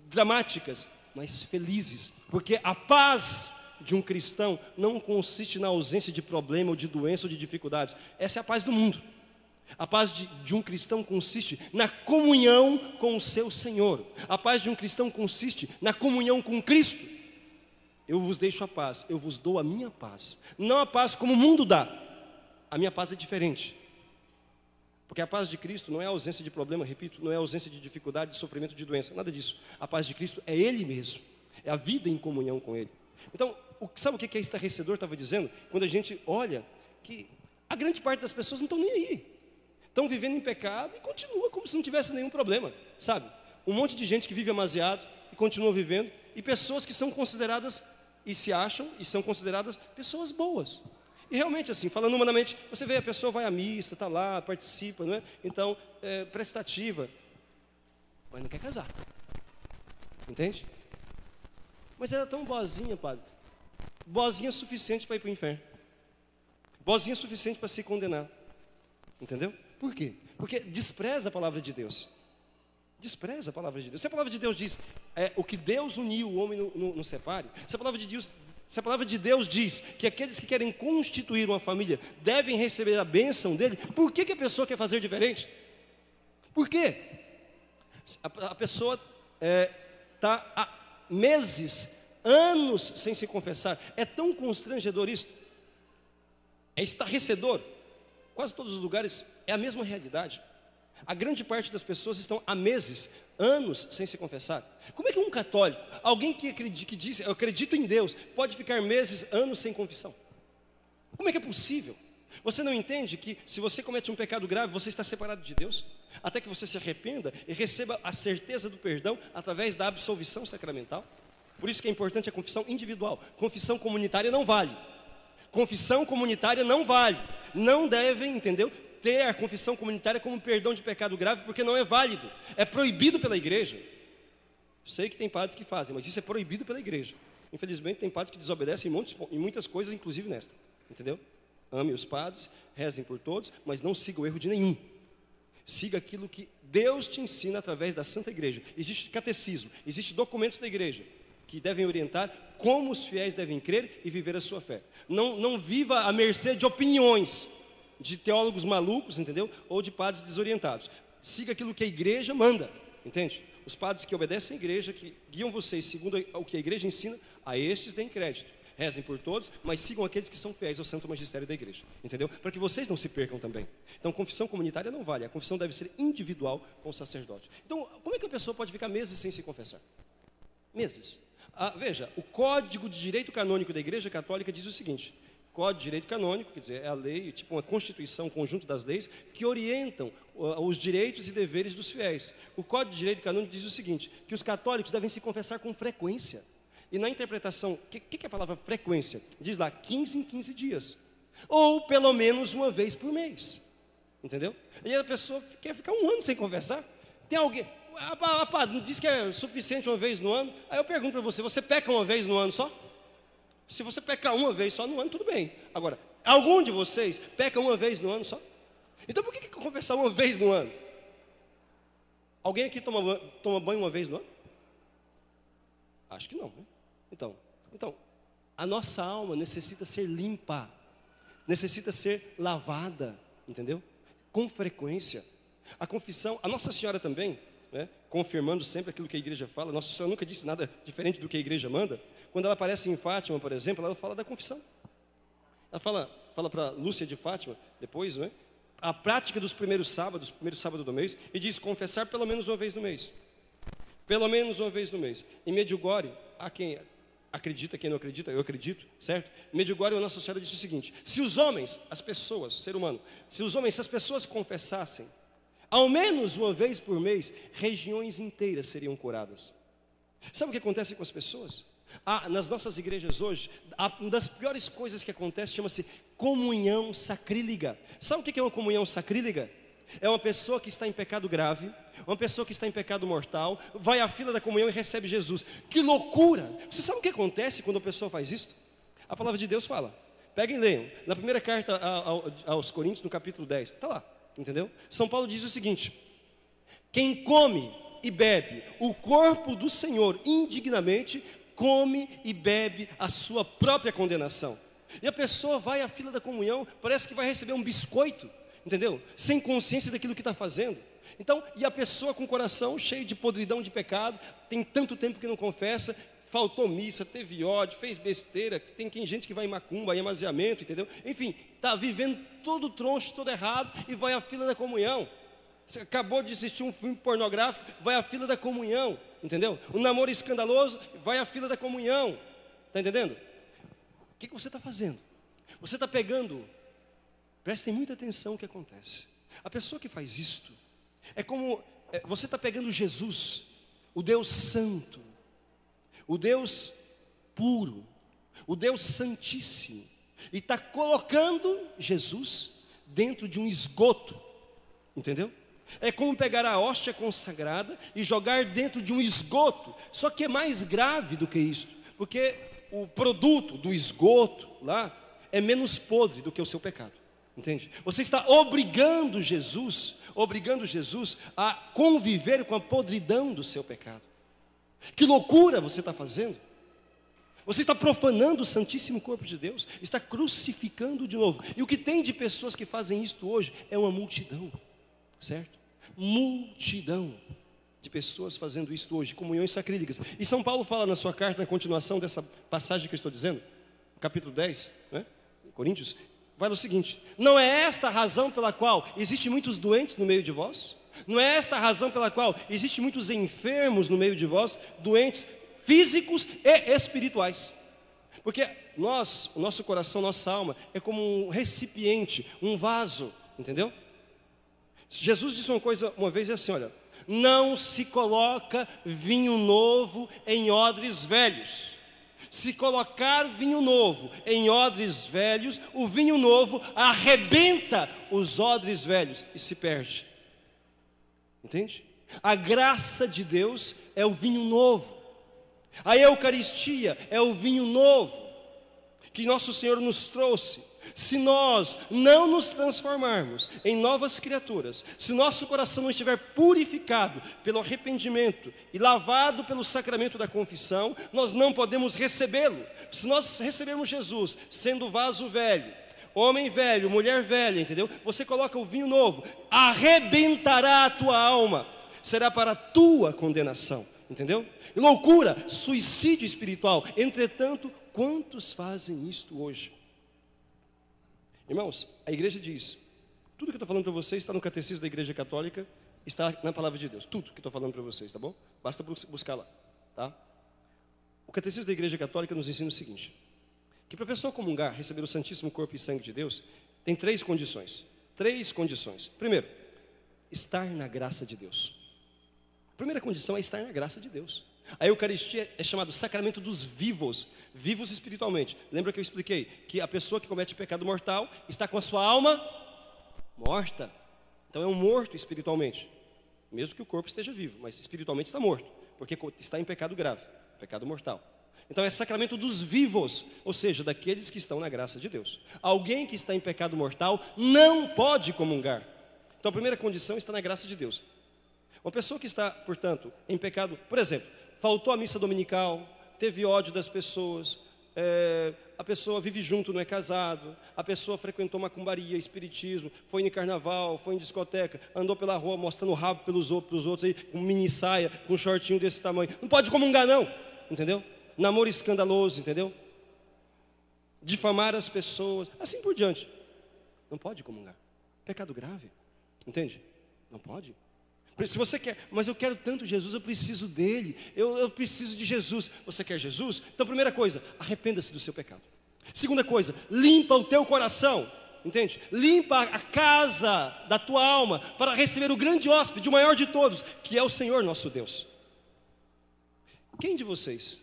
dramáticas, mas felizes, porque a paz de um cristão não consiste na ausência de problema ou de doença ou de dificuldades. Essa é a paz do mundo. A paz de um cristão consiste na comunhão com o seu Senhor. A paz de um cristão consiste na comunhão com Cristo. Eu vos deixo a paz, eu vos dou a minha paz. Não a paz como o mundo dá. A minha paz é diferente. Porque a paz de Cristo não é a ausência de problema, repito, não é a ausência de dificuldade, de sofrimento, de doença, nada disso. A paz de Cristo é Ele mesmo, é a vida em comunhão com Ele. Então, sabe o que é estarrecedor, estava dizendo? Quando a gente olha que a grande parte das pessoas não estão nem aí. Estão vivendo em pecado e continua como se não tivesse nenhum problema, sabe? Um monte de gente que vive amasiado e continua vivendo, e pessoas que são consideradas, e se acham, e são consideradas pessoas boas. E realmente assim, falando humanamente, você vê a pessoa vai à missa, está lá, participa, não é? Então, prestativa, mas não quer casar. Entende? Mas era tão boazinha, padre. Boazinha o suficiente para ir para o inferno. Boazinha o suficiente para se condenar. Entendeu? Por quê? Porque despreza a palavra de Deus. Despreza a palavra de Deus. Se a palavra de Deus diz, o que Deus uniu, o homem não separe. Se a palavra de Deus diz que aqueles que querem constituir uma família devem receber a bênção dele, por que a pessoa quer fazer diferente? Por quê? A pessoa está há meses, anos sem se confessar. É tão constrangedor isso. É estarrecedor. Quase todos os lugares é a mesma realidade. A grande parte das pessoas estão há meses, anos sem se confessar. Como é que um católico, alguém que diz, eu acredito em Deus, pode ficar meses, anos sem confissão? Como é que é possível? Você não entende que se você comete um pecado grave, você está separado de Deus? Até que você se arrependa e receba a certeza do perdão através da absolvição sacramental? Por isso que é importante a confissão individual. Confissão comunitária não vale. Confissão comunitária não vale. Não devem, entendeu? Ter a confissão comunitária como perdão de pecado grave, porque não é válido. É proibido pela igreja. Sei que tem padres que fazem, mas isso é proibido pela igreja. Infelizmente tem padres que desobedecem em muitas coisas, inclusive nesta. Entendeu? Ame os padres, rezem por todos, mas não siga o erro de nenhum. Siga aquilo que Deus te ensina através da Santa Igreja. Existe catecismo, existem documentos da igreja que devem orientar como os fiéis devem crer e viver a sua fé. Não viva à mercê de opiniões de teólogos malucos, entendeu? Ou de padres desorientados. Siga aquilo que a igreja manda, entende? Os padres que obedecem à igreja, que guiam vocês segundo o que a igreja ensina, a estes deem crédito. Rezem por todos, mas sigam aqueles que são fiéis ao santo magistério da igreja, entendeu? Para que vocês não se percam também. Então, confissão comunitária não vale, a confissão deve ser individual com o sacerdote. Então, como é que a pessoa pode ficar meses sem se confessar? Meses. Veja, o Código de Direito Canônico da Igreja Católica diz o seguinte: Código de Direito Canônico, quer dizer, é a lei, tipo uma constituição, um conjunto das leis que orientam os direitos e deveres dos fiéis. O Código de Direito Canônico diz o seguinte, que os católicos devem se confessar com frequência. E na interpretação, o que é a palavra frequência? Diz lá, 15 em 15 dias. Ou pelo menos uma vez por mês. Entendeu? E a pessoa quer ficar um ano sem confessar. Tem alguém... não diz que é suficiente uma vez no ano. Aí eu pergunto para você, você peca uma vez no ano só? Se você pecar uma vez só no ano, tudo bem. Agora, algum de vocês peca uma vez no ano só? Então por que confessar uma vez no ano? Alguém aqui toma banho uma vez no ano? Acho que não, né? Então, a nossa alma necessita ser limpa, necessita ser lavada, entendeu? Com frequência. A confissão, a Nossa Senhora também, né, confirmando sempre aquilo que a igreja fala. Nossa Senhora nunca disse nada diferente do que a igreja manda. Quando ela aparece em Fátima, por exemplo, ela fala da confissão. Ela fala para Lúcia de Fátima, depois, né, a prática dos primeiros sábados, primeiro sábado do mês, e diz confessar pelo menos uma vez no mês. Pelo menos uma vez no mês. Em Medjugorje, há quem acredita, quem não acredita, eu acredito, certo? Em Medjugorje, a Nossa Senhora disse o seguinte: se os homens, as pessoas, o ser humano, se as pessoas confessassem, ao menos uma vez por mês, regiões inteiras seriam curadas. Sabe o que acontece com as pessoas? Nas nossas igrejas hoje, uma das piores coisas que acontece chama-se comunhão sacrílega. Sabe o que é uma comunhão sacrílega? É uma pessoa que está em pecado grave, uma pessoa que está em pecado mortal, vai à fila da comunhão e recebe Jesus. Que loucura! Você sabe o que acontece quando a pessoa faz isso? A palavra de Deus fala. Peguem e leiam. Na primeira carta aos Coríntios, no capítulo 10. Está lá, entendeu? São Paulo diz o seguinte: quem come e bebe o corpo do Senhor indignamente, come e bebe a sua própria condenação. E a pessoa vai à fila da comunhão, parece que vai receber um biscoito, entendeu? Sem consciência daquilo que está fazendo. Então, e a pessoa com o coração cheio de podridão de pecado, tem tanto tempo que não confessa, faltou missa, teve ódio, fez besteira, tem gente que vai em macumba, em amaziamento, entendeu? Enfim, está vivendo todo troncho, todo errado, e vai à fila da comunhão. Você acabou de assistir um filme pornográfico, vai à fila da comunhão, entendeu? Um namoro escandaloso, vai à fila da comunhão, está entendendo? O que você está fazendo? Você está pegando, prestem muita atenção no que acontece. A pessoa que faz isto, é como, você está pegando Jesus, o Deus santo, o Deus puro, o Deus santíssimo, e está colocando Jesus dentro de um esgoto, entendeu? É como pegar a hóstia consagrada e jogar dentro de um esgoto. Só que é mais grave do que isso, porque o produto do esgoto lá é menos podre do que o seu pecado, entende? Você está obrigando Jesus a conviver com a podridão do seu pecado. Que loucura você está fazendo? Você está profanando o Santíssimo Corpo de Deus, está crucificando de novo. E o que tem de pessoas que fazem isto hoje é uma multidão, certo? Multidão de pessoas fazendo isso hoje, comunhões sacrílegas. E São Paulo fala na sua carta, na continuação dessa passagem que eu estou dizendo, capítulo 10, né, Coríntios, vai o seguinte: não é esta a razão pela qual existem muitos doentes no meio de vós? Não é esta a razão pela qual existem muitos enfermos no meio de vós, doentes físicos e espirituais? Porque o nosso coração, nossa alma é como um recipiente, um vaso, entendeu? Jesus disse uma coisa uma vez, é assim, olha: não se coloca vinho novo em odres velhos. Se colocar vinho novo em odres velhos, o vinho novo arrebenta os odres velhos e se perde. Entende? A graça de Deus é o vinho novo. A Eucaristia é o vinho novo que nosso Senhor nos trouxe. Se nós não nos transformarmos em novas criaturas, se nosso coração não estiver purificado pelo arrependimento e lavado pelo sacramento da confissão, nós não podemos recebê-lo. Se nós recebermos Jesus sendo vaso velho, homem velho, mulher velha, entendeu? Você coloca o vinho novo, arrebentará a tua alma, será para a tua condenação, entendeu? Loucura, suicídio espiritual. Entretanto, quantos fazem isto hoje? Irmãos, a igreja diz, tudo que eu estou falando para vocês está no Catecismo da Igreja Católica, está na Palavra de Deus, tudo que estou falando para vocês, tá bom? Basta buscar lá, tá? O Catecismo da Igreja Católica nos ensina o seguinte: que para a pessoa comungar, receber o Santíssimo Corpo e Sangue de Deus, tem três condições. Primeiro, estar na graça de Deus. A primeira condição é estar na graça de Deus. A Eucaristia é chamado sacramento dos vivos, vivos espiritualmente. Lembra que eu expliquei que a pessoa que comete pecado mortal está com a sua alma morta. Então é um morto espiritualmente, mesmo que o corpo esteja vivo, mas espiritualmente está morto, porque está em pecado grave, pecado mortal. Então é sacramento dos vivos, ou seja, daqueles que estão na graça de Deus. Alguém que está em pecado mortal não pode comungar. Então a primeira condição está na graça de Deus. Uma pessoa que está, portanto, em pecado, por exemplo, faltou à missa dominical, teve ódio das pessoas, a pessoa vive junto, não é casado, a pessoa frequentou macumbaria, espiritismo, foi em carnaval, foi em discoteca, andou pela rua mostrando o rabo pelos outros aí, com mini saia, com um shortinho desse tamanho. Não pode comungar não, entendeu? Namoro escandaloso, entendeu? Difamar as pessoas, assim por diante. Não pode comungar. Pecado grave, entende? Não pode. Se você quer, mas eu quero tanto Jesus, eu preciso dele, eu preciso de Jesus. Você quer Jesus? Então, primeira coisa, arrependa-se do seu pecado. Segunda coisa, limpa o teu coração, entende? Limpa a casa da tua alma para receber o grande hóspede, o maior de todos, que é o Senhor nosso Deus. Quem de vocês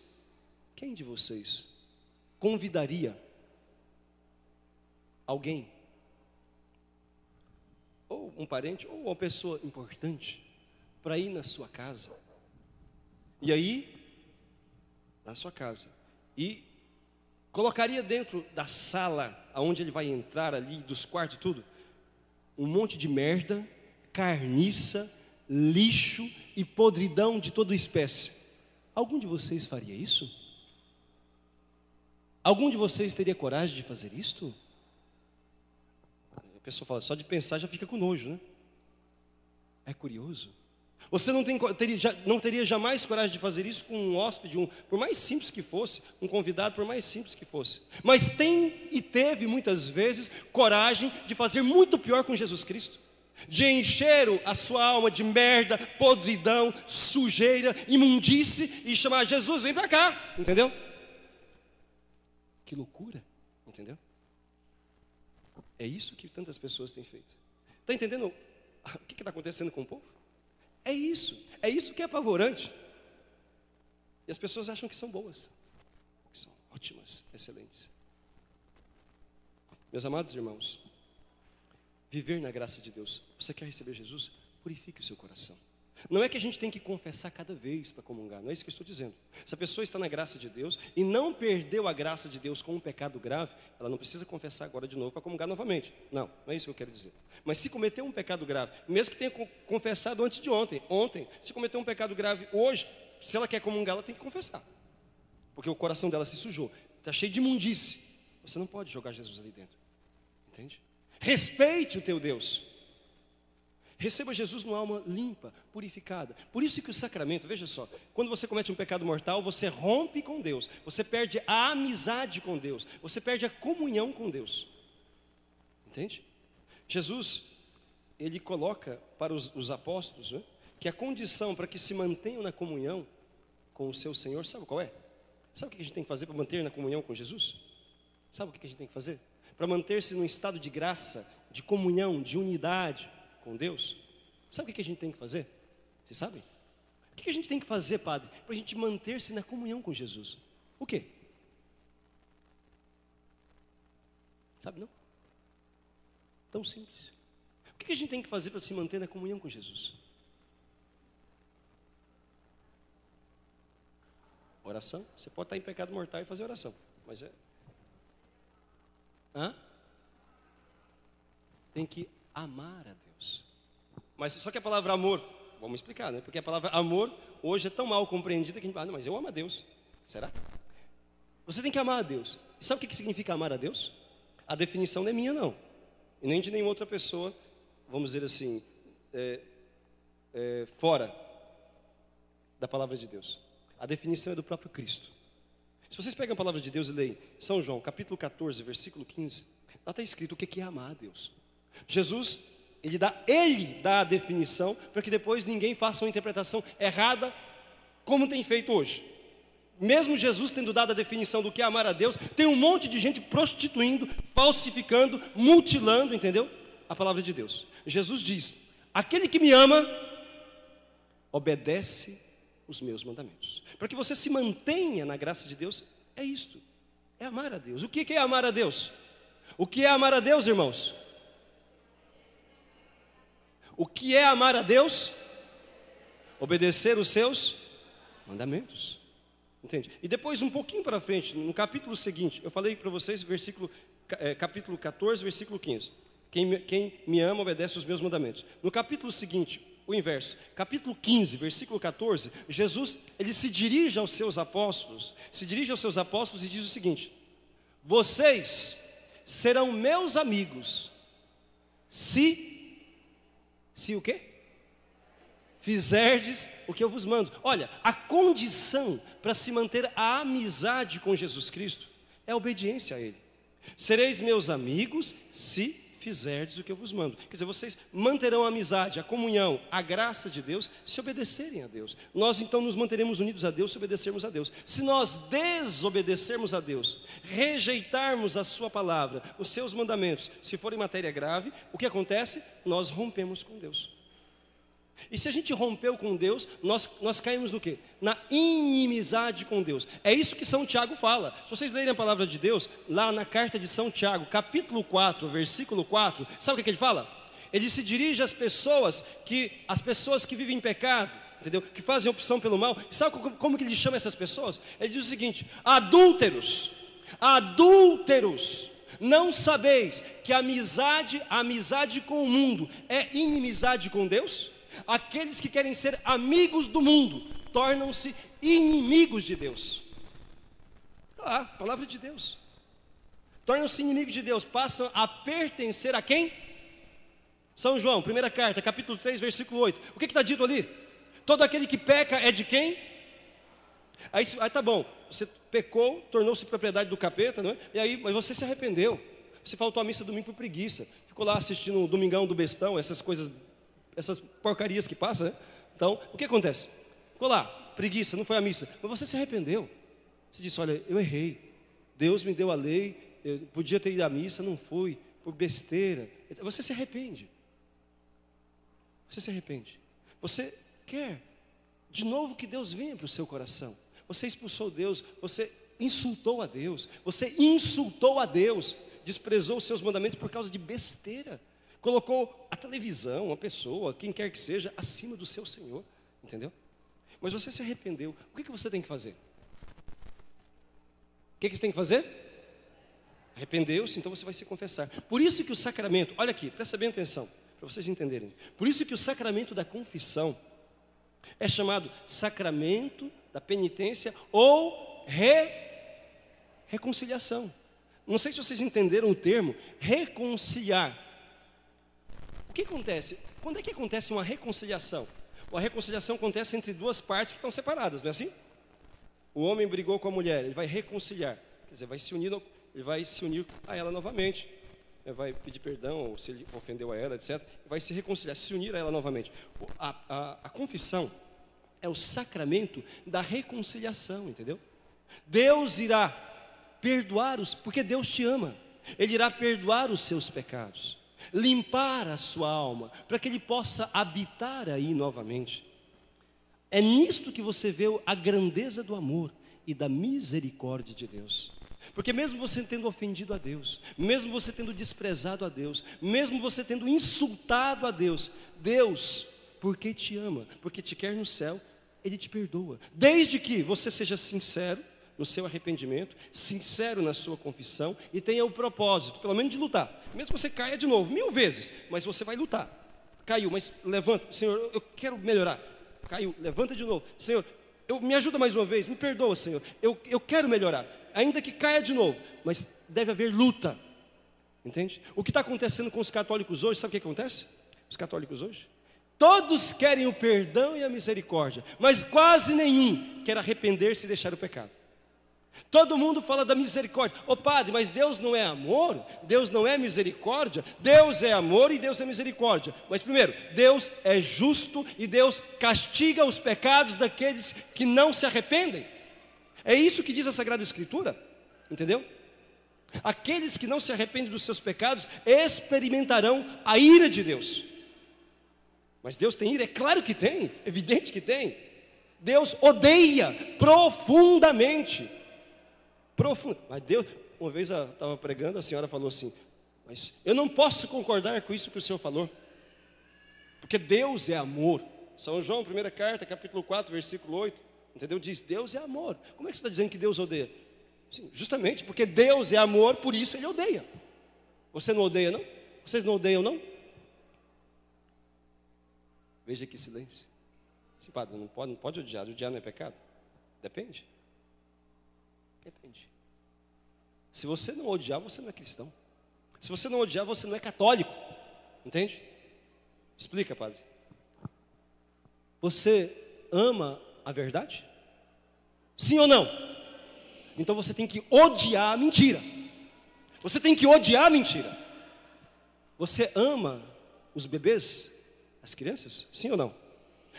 convidaria alguém, ou um parente, ou uma pessoa importante, para ir na sua casa? E aí, na sua casa, e colocaria dentro da sala, aonde ele vai entrar ali, dos quartos e tudo, um monte de merda, carniça, lixo e podridão de toda espécie. Algum de vocês faria isso? Algum de vocês teria coragem de fazer isto? A pessoa fala, só de pensar já fica com nojo, né? É curioso. Você não teria jamais coragem de fazer isso com um hóspede, por mais simples que fosse, um convidado, por mais simples que fosse. Mas tem e teve muitas vezes coragem de fazer muito pior com Jesus Cristo. De encher a sua alma de merda, podridão, sujeira, imundície e chamar Jesus, vem para cá, entendeu? Que loucura, entendeu? É isso que tantas pessoas têm feito. Está entendendo o que está acontecendo com o povo? É isso que é apavorante. E as pessoas acham que são boas, que são ótimas, excelentes. Meus amados irmãos, viver na graça de Deus. Você quer receber Jesus? Purifique o seu coração. Não é que a gente tem que confessar cada vez para comungar, não é isso que eu estou dizendo. Se a pessoa está na graça de Deus e não perdeu a graça de Deus com um pecado grave, ela não precisa confessar agora de novo para comungar novamente. Não é isso que eu quero dizer. Mas se cometeu um pecado grave, mesmo que tenha confessado antes de ontem, se cometeu um pecado grave hoje, se ela quer comungar, ela tem que confessar. Porque o coração dela se sujou, está cheio de imundície. Você não pode jogar Jesus ali dentro, entende? Respeite o teu Deus. Receba Jesus numa alma limpa, purificada. Por isso que o sacramento, veja só, quando você comete um pecado mortal, você rompe com Deus, você perde a amizade com Deus, você perde a comunhão com Deus. Entende? Jesus, ele coloca para os apóstolos, né, que a condição para que se mantenham na comunhão com o seu Senhor, sabe qual é? Sabe o que a gente tem que fazer para manter na comunhão com Jesus? Sabe o que a gente tem que fazer? Para manter-se num estado de graça, de comunhão, de unidade com Deus, sabe o que a gente tem que fazer? Vocês sabem? O que a gente tem que fazer, padre, para a gente manter-se na comunhão com Jesus? O quê? Sabe não? Tão simples. O que a gente tem que fazer para se manter na comunhão com Jesus? Oração. Você pode estar em pecado mortal e fazer oração, mas tem que amar a Deus. Mas só que a palavra amor, vamos explicar, né? Porque a palavra amor hoje é tão mal compreendida que a gente fala, não, mas eu amo a Deus. Será? Você tem que amar a Deus. E sabe o que significa amar a Deus? A definição não é minha, não. E nem de nenhuma outra pessoa, vamos dizer assim, fora da palavra de Deus. A definição é do próprio Cristo. Se vocês pegam a palavra de Deus e leem São João, capítulo 14, versículo 15, lá está escrito o que é amar a Deus. Jesus, ele dá a definição, para que depois ninguém faça uma interpretação errada, como tem feito hoje. Mesmo Jesus tendo dado a definição do que é amar a Deus, tem um monte de gente prostituindo, falsificando, mutilando, entendeu? A palavra de Deus. Jesus diz, aquele que me ama, obedece os meus mandamentos. Para que você se mantenha na graça de Deus, é isto, é amar a Deus. O que é amar a Deus? O que é amar a Deus, irmãos? O que é amar a Deus? Obedecer os seus mandamentos. Entende? E depois, um pouquinho para frente, no capítulo seguinte, eu falei para vocês, capítulo 14, versículo 15. Quem me ama, obedece os meus mandamentos. No capítulo seguinte, o inverso. Capítulo 15, versículo 14, Jesus, ele se dirige aos seus apóstolos, e diz o seguinte: vocês serão meus amigos, se o quê? Fizerdes o que eu vos mando. Olha, a condição para se manter a amizade com Jesus Cristo é a obediência a Ele. Sereis meus amigos se fizerdes o que eu vos mando. Quer dizer, vocês manterão a amizade, a comunhão, a graça de Deus, se obedecerem a Deus. Nós então nos manteremos unidos a Deus se obedecermos a Deus. Se nós desobedecermos a Deus, rejeitarmos a sua palavra, os seus mandamentos, se for em matéria grave, o que acontece? Nós rompemos com Deus. E se a gente rompeu com Deus, nós caímos no quê? Na inimizade com Deus. É isso que São Tiago fala. Se vocês lerem a palavra de Deus, lá na carta de São Tiago, capítulo 4, versículo 4, sabe o que ele fala? Ele se dirige às pessoas que vivem em pecado, entendeu? Que fazem opção pelo mal. E sabe como que ele chama essas pessoas? Ele diz o seguinte: adúlteros, não sabeis que a amizade com o mundo é inimizade com Deus? Aqueles que querem ser amigos do mundo tornam-se inimigos de Deus. Palavra de Deus. Tornam-se inimigos de Deus, passam a pertencer a quem? São João, primeira carta, capítulo 3, versículo 8. O que está dito ali? Todo aquele que peca é de quem? Aí tá bom, você pecou, tornou-se propriedade do capeta, não é? Mas você se arrependeu. Você faltou à missa domingo por preguiça. Ficou lá assistindo o Domingão do Bestão, essas coisas, essas porcarias que passam, né? Então, o que acontece? Ficou lá, preguiça, não foi à missa, mas você se arrependeu. Você disse: olha, eu errei, Deus me deu a lei, eu podia ter ido à missa, não fui, por besteira. Você se arrepende. Você quer de novo que Deus venha para o seu coração. Você expulsou Deus, você insultou a Deus, desprezou os seus mandamentos por causa de besteira. Colocou a televisão, a pessoa, quem quer que seja, acima do seu Senhor, entendeu? Mas você se arrependeu. O que você tem que fazer? O que você tem que fazer? Arrependeu-se, então você vai se confessar. Por isso que o sacramento, olha aqui, presta bem atenção, para vocês entenderem. Por isso que o sacramento da confissão é chamado sacramento da penitência ou reconciliação. Não sei se vocês entenderam o termo reconciliar. O que acontece? Quando é que acontece uma reconciliação? A reconciliação acontece entre duas partes que estão separadas, não é assim? O homem brigou com a mulher, ele vai reconciliar, quer dizer, ele vai se unir a ela novamente, vai pedir perdão, se ele ofendeu a ela, etc. Vai se reconciliar, se unir a ela novamente. A confissão é o sacramento da reconciliação, entendeu? Deus irá perdoar porque Deus te ama. Ele irá perdoar os seus pecados, limpar a sua alma, para que Ele possa habitar aí novamente. É nisto que você vê a grandeza do amor e da misericórdia de Deus. Porque mesmo você tendo ofendido a Deus, mesmo você tendo desprezado a Deus, mesmo você tendo insultado a Deus, Deus, porque te ama, porque te quer no céu, Ele te perdoa. Desde que você seja sincero no seu arrependimento, sincero na sua confissão e tenha o propósito, pelo menos de lutar. Mesmo que você caia de novo, 1000 vezes, mas você vai lutar. Caiu, mas levanta. Senhor, eu quero melhorar. Caiu, levanta de novo. Senhor, me ajuda mais uma vez, me perdoa, Senhor. Eu quero melhorar, ainda que caia de novo, mas deve haver luta. Entende? O que está acontecendo com os católicos hoje, sabe o que acontece? Os católicos hoje? Todos querem o perdão e a misericórdia, mas quase nenhum quer arrepender-se e deixar o pecado. Todo mundo fala da misericórdia. Ô padre, mas Deus não é amor? Deus não é misericórdia? Deus é amor e Deus é misericórdia. Mas primeiro, Deus é justo e Deus castiga os pecados daqueles que não se arrependem. É isso que diz a Sagrada Escritura, entendeu? Aqueles que não se arrependem dos seus pecados experimentarão a ira de Deus. Mas Deus tem ira? É claro que tem, evidente que tem. Deus odeia profundamente. Mas Deus, uma vez eu estava pregando, a senhora falou assim: mas eu não posso concordar com isso que o senhor falou, porque Deus é amor. São João, primeira carta, capítulo 4, versículo 8, entendeu? Diz: Deus é amor. Como é que você está dizendo que Deus odeia? Sim, justamente porque Deus é amor, por isso Ele odeia. Você não odeia, não? Vocês não odeiam, não? Veja que silêncio. Sim, padre, não pode odiar. Odiar não é pecado? Depende. Depende. Se você não odiar, você não é cristão. Se você não odiar, você não é católico. Entende? Explica, padre. Você ama a verdade? Sim ou não? Então você tem que odiar a mentira. Você tem que odiar a mentira. Você ama os bebês, as crianças? Sim ou não?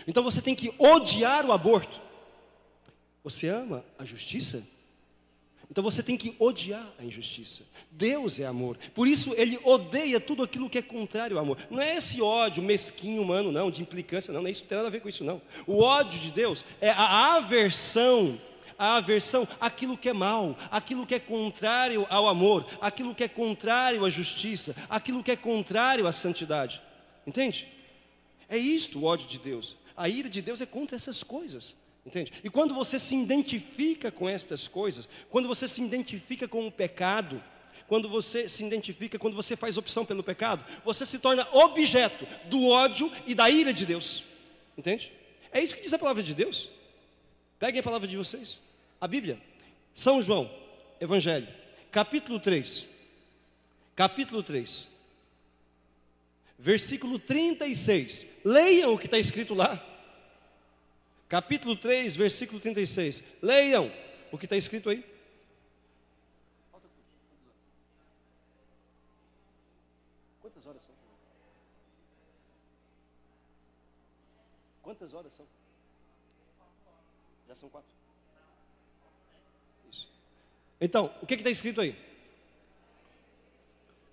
Então você tem que odiar o aborto. Você ama a justiça? Então você tem que odiar a injustiça. Deus é amor. Por isso ele odeia tudo aquilo que é contrário ao amor. Não é esse ódio mesquinho humano, não, de implicância, não é isso, não tem nada a ver com isso, não. O ódio de Deus é a aversão àquilo que é mal, aquilo que é contrário ao amor, aquilo que é contrário à justiça, aquilo que é contrário à santidade. Entende? É isto o ódio de Deus. A ira de Deus é contra essas coisas. Entende? E quando você se identifica com estas coisas, quando você se identifica com o pecado, quando você faz opção pelo pecado, você se torna objeto do ódio e da ira de Deus. Entende? É isso que diz a palavra de Deus. Peguem a palavra de vocês. A Bíblia, São João, Evangelho, capítulo 3, versículo 36. Leiam o que está escrito lá. Capítulo 3, versículo 36. Leiam o que está escrito aí. Quantas horas são? Quantas horas são? Já são 4. Isso. Então, o que está escrito aí?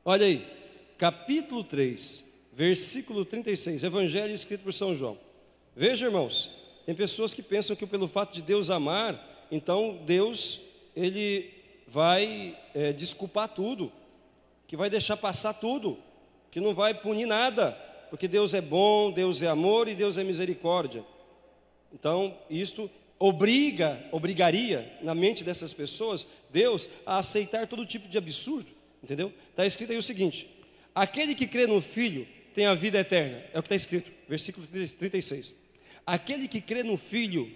Olha aí. Capítulo 3, versículo 36. Evangelho escrito por São João. Veja, irmãos. Tem pessoas que pensam que pelo fato de Deus amar, então Deus, ele vai desculpar tudo, que vai deixar passar tudo, que não vai punir nada, porque Deus é bom, Deus é amor e Deus é misericórdia. Então, isto obrigaria na mente dessas pessoas, Deus a aceitar todo tipo de absurdo, entendeu? Está escrito aí o seguinte: aquele que crê no Filho tem a vida eterna, é o que está escrito, versículo 36. Aquele que crê no Filho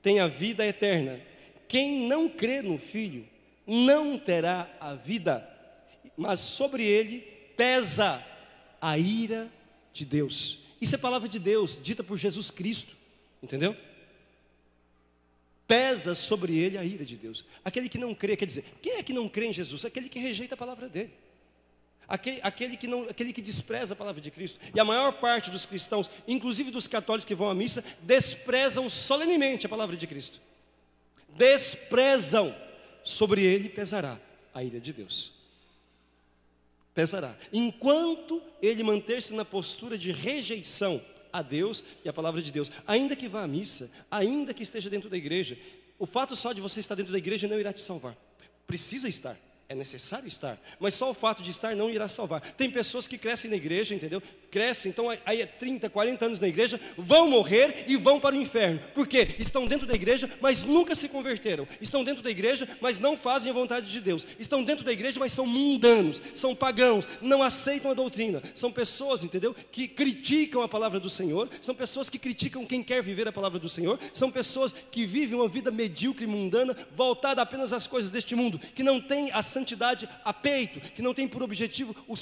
tem a vida eterna. Quem não crê no Filho não terá a vida, mas sobre ele pesa a ira de Deus. Isso é palavra de Deus, dita por Jesus Cristo, entendeu? Pesa sobre ele a ira de Deus. Aquele que não crê, quer dizer, quem é que não crê em Jesus? Aquele que rejeita a palavra dele. Aquele que despreza a palavra de Cristo. E a maior parte dos cristãos, inclusive dos católicos que vão à missa, desprezam solenemente a palavra de Cristo. Desprezam. Sobre ele pesará a ira de Deus. Pesará. Enquanto ele manter-se na postura de rejeição a Deus e a palavra de Deus, ainda que vá à missa, ainda que esteja dentro da igreja, o fato só de você estar dentro da igreja não irá te salvar. Precisa estar. É necessário estar, mas só o fato de estar não irá salvar. Tem pessoas que crescem na igreja, entendeu? Crescem, então aí é 30, 40 anos na igreja, vão morrer e vão para o inferno. Por quê? Estão dentro da igreja, mas nunca se converteram. Estão dentro da igreja, mas não fazem a vontade de Deus. Estão dentro da igreja, mas são mundanos, são pagãos, não aceitam a doutrina. São pessoas, entendeu? Que criticam a palavra do Senhor, são pessoas que criticam quem quer viver a palavra do Senhor, são pessoas que vivem uma vida medíocre e mundana, voltada apenas às coisas deste mundo, que não tem a santidade a peito, que não tem por objetivo o